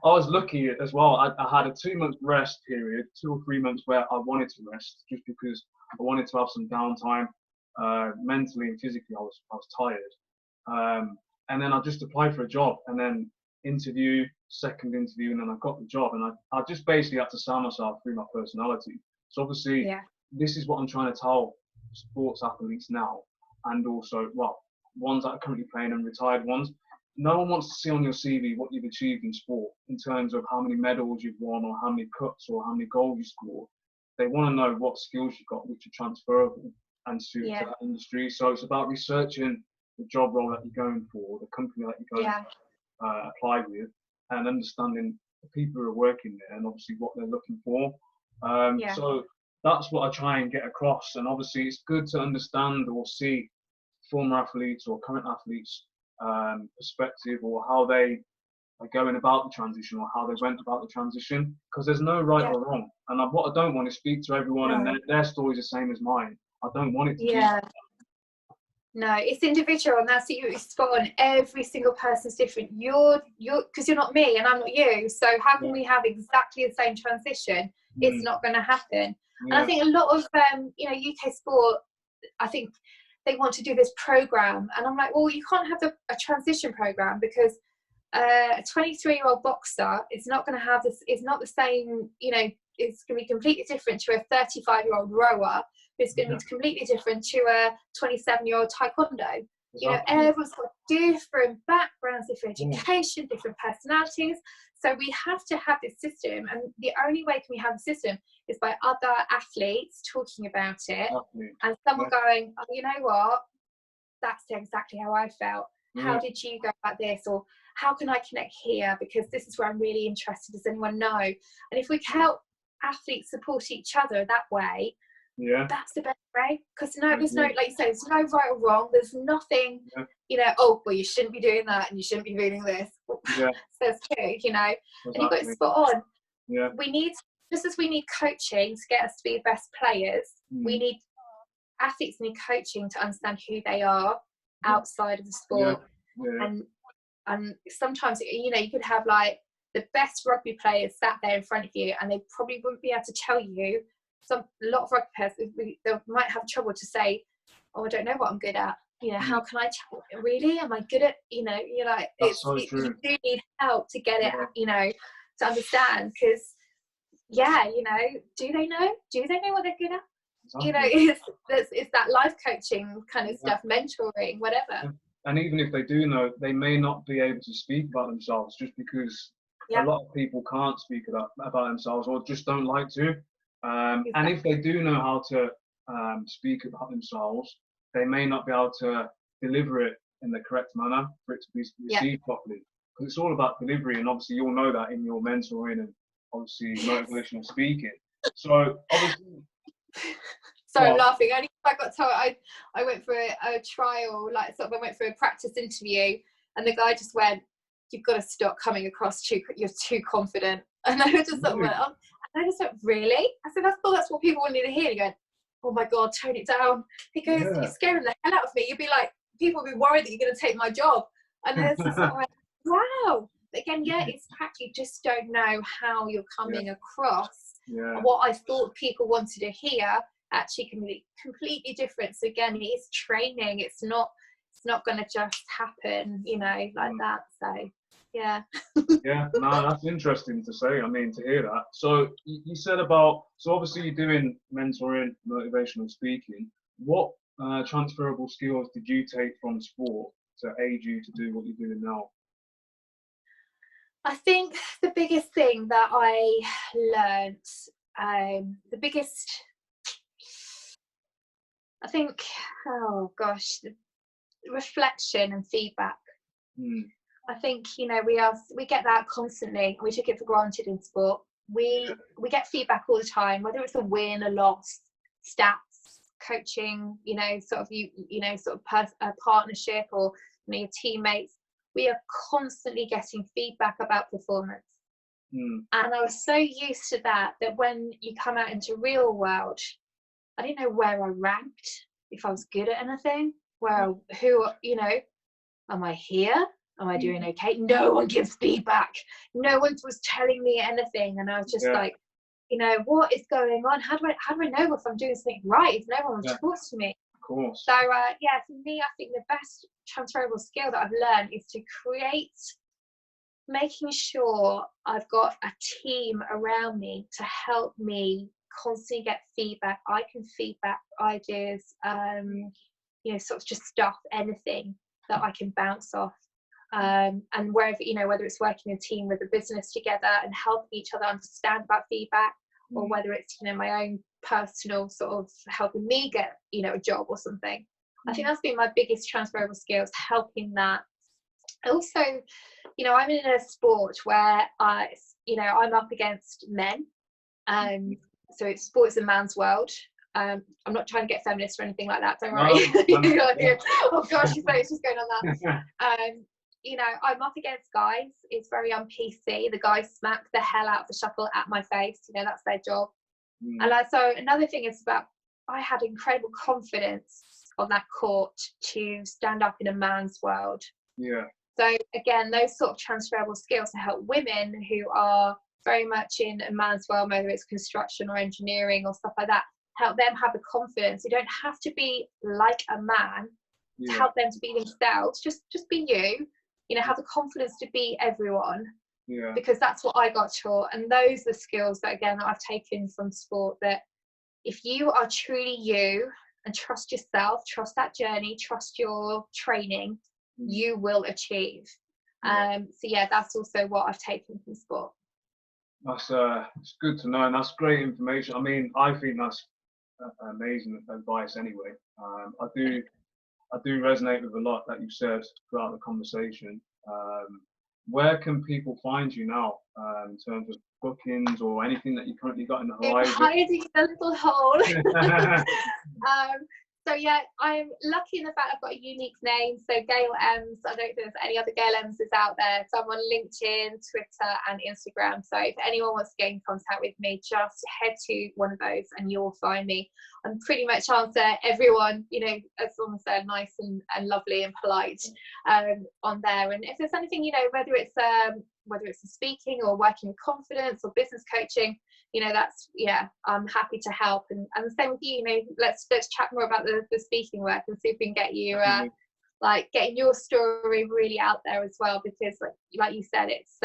[SPEAKER 1] was lucky as well. I had a 2-month rest period, 2 or 3 months where I wanted to rest, just because I wanted to have some downtime. Mentally and physically, I was tired. And then I just applied for a job, and then second interview, and then I got the job. And I just basically had to sell myself through my personality. So obviously, this is what I'm trying to tell sports athletes now, and also, ones that are currently playing and retired ones. No one wants to see on your CV what you've achieved in sport in terms of how many medals you've won or how many cuts or how many goals you scored. They want to know what skills you've got, which are transferable and suited to that industry. So it's about researching the job role that you're going for, the company that you're going to apply with, and understanding the people who are working there and obviously what they're looking for. So that's what I try and get across. And obviously it's good to understand or see former athletes or current athletes perspective, or how they are going about the transition or how they went about the transition, because there's no right or wrong. And what I don't want is speak to everyone and their story's the same as mine. I don't want it to be.
[SPEAKER 2] No, it's individual, and that's absolutely spot on. Every single person's different. You're because you're not me and I'm not you. So how can we have exactly the same transition? It's not going to happen. And I think a lot of UK sport, I think they want to do this program, and I'm like, well, you can't have a transition program, because a 23-year-old boxer is not going to have this. It's not the same. It's going to be completely different to a 35-year-old rower. It's going to be completely different to a 27-year-old taekwondo. Everyone's got different backgrounds, different education, different personalities. So we have to have this system, and the only way can we have a system is by other athletes talking about it, and someone going, oh, you know what, that's exactly how I felt. How did you go about this? Or how can I connect here? Because this is where I'm really interested. Does anyone know? And if we can help athletes support each other that way, that's the best way. Because there's no, like you say, there's no right or wrong. There's nothing, oh, well, you shouldn't be doing that and you shouldn't be feeling this. So it's true, and you've got it spot on. We need, just as we need coaching to get us to be the best players, we need athletes need coaching to understand who they are outside of the sport. And sometimes, you could have like the best rugby players sat there in front of you, and they probably wouldn't be able to tell you. A lot of rugby players, they might have trouble to say, oh, I don't know what I'm good at. How can I tell? Really? Am I good at, you're like, you do need help to get it, to understand. Because, do they know? Do they know what they're good at? It's that life coaching kind of stuff, mentoring, whatever.
[SPEAKER 1] And even if they do know, they may not be able to speak about themselves, just because a lot of people can't speak about themselves, or just don't like to. And if they do know how to speak about themselves, they may not be able to deliver it in the correct manner for it to be received properly. Because it's all about delivery, and obviously you'll know that in your mentoring and obviously motivational speaking. So obviously...
[SPEAKER 2] So I'm laughing. Only I got told I went for a trial, I went for a practice interview, and the guy just went, "You've got to stop coming across you're too confident." And I just sort of went, oh. And I just went, really? I said, that's what people wanted to hear. He goes, oh my God, tone it down. He goes, you're scaring the hell out of me. You'd be like, people would be worried that you're going to take my job. And it's just like, wow. But again, it's practically just don't know how you're coming across. And what I thought people wanted to hear actually can be completely different. So again, it's training. It's not going to just happen, like that. So no, that's interesting to say. I mean, to hear that. So you said so obviously you're doing mentoring, motivational speaking. What transferable skills did you take from sport to aid you to do what you're doing now? I think the biggest thing that I learned, reflection and feedback. I think, we get that constantly. We took it for granted in sport. We get feedback all the time, whether it's a win, a loss, stats, coaching, sort of a partnership, or your teammates. We are constantly getting feedback about performance. And I was so used to that when you come out into real world, I didn't know where I ranked, if I was good at anything, am I here? Am I doing okay? No one gives feedback. No one was telling me anything. And I was just like, what is going on? How do I know if I'm doing something right if no one talks to me?
[SPEAKER 1] Of course.
[SPEAKER 2] So, for me, I think the best transferable skill that I've learned is to making sure I've got a team around me to help me constantly get feedback. I can feedback ideas, sort of just stuff, anything that I can bounce off. And wherever, whether it's working in a team with a business together and helping each other understand about feedback, or whether it's, my own personal sort of helping me get, a job or something. I think that's been my biggest transferable skills, helping that. Also, I'm in a sport where I'm up against men. So sport is a man's world. I'm not trying to get feminist or anything like that, don't worry. Oh gosh, it's just going on that. you know, I'm up against guys. It's very un-PC. The guys smack the hell out of the shuttle at my face. You know, that's their job. And so another thing is about, I had incredible confidence on that court to stand up in a man's world.
[SPEAKER 1] Yeah.
[SPEAKER 2] So again, those sort of transferable skills to help women who are very much in a man's world, whether it's construction or engineering or stuff like that, help them have the confidence. You don't have to be like a man to help them to be themselves. Just be you. You know, have the confidence to be everyone.
[SPEAKER 1] Yeah.
[SPEAKER 2] Because that's what I got taught, and those are the skills that again I've taken from sport. That if you are truly you and trust yourself, trust that journey, trust your training, you will achieve. So yeah, that's also what I've taken from sport.
[SPEAKER 1] That's it's good to know, and that's great information. I mean, I think that's amazing advice anyway. I do resonate with a lot that you've said throughout the conversation. Where can people find you now in terms of bookings or anything that you currently got in the horizon?
[SPEAKER 2] Hiding in a little hole. So yeah, I'm lucky in the fact I've got a unique name. So Gail Emms. I don't think there's any other Gail Emmses out there. So I'm on LinkedIn, Twitter, and Instagram. So if anyone wants to get in contact with me, just head to one of those and you'll find me. I'm pretty much answer everyone, you know, as long as they're nice and lovely and polite on there. And if there's anything, you know, whether it's the speaking or working with confidence or business coaching, you know, that's, yeah, I'm happy to help. And the same with you, you know, let's chat more about the speaking work and see if we can get you like getting your story really out there as well, because like you said, it's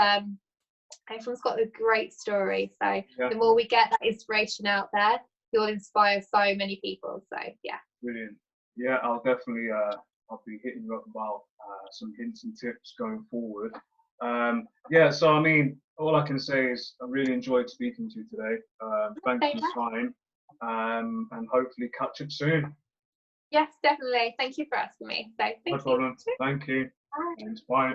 [SPEAKER 2] everyone's got a great story. So the more we get that inspiration out there, you'll inspire so many people. So yeah.
[SPEAKER 1] Brilliant. Yeah, I'll definitely I'll be hitting you up about some hints and tips going forward. Yeah, so I mean, all I can say is I really enjoyed speaking to you today. Thanks for your time, and hopefully catch up soon.
[SPEAKER 2] Yes, definitely. Thank you for asking me. So,
[SPEAKER 1] no problem. Thank you.
[SPEAKER 2] Bye.
[SPEAKER 1] Thanks. Bye.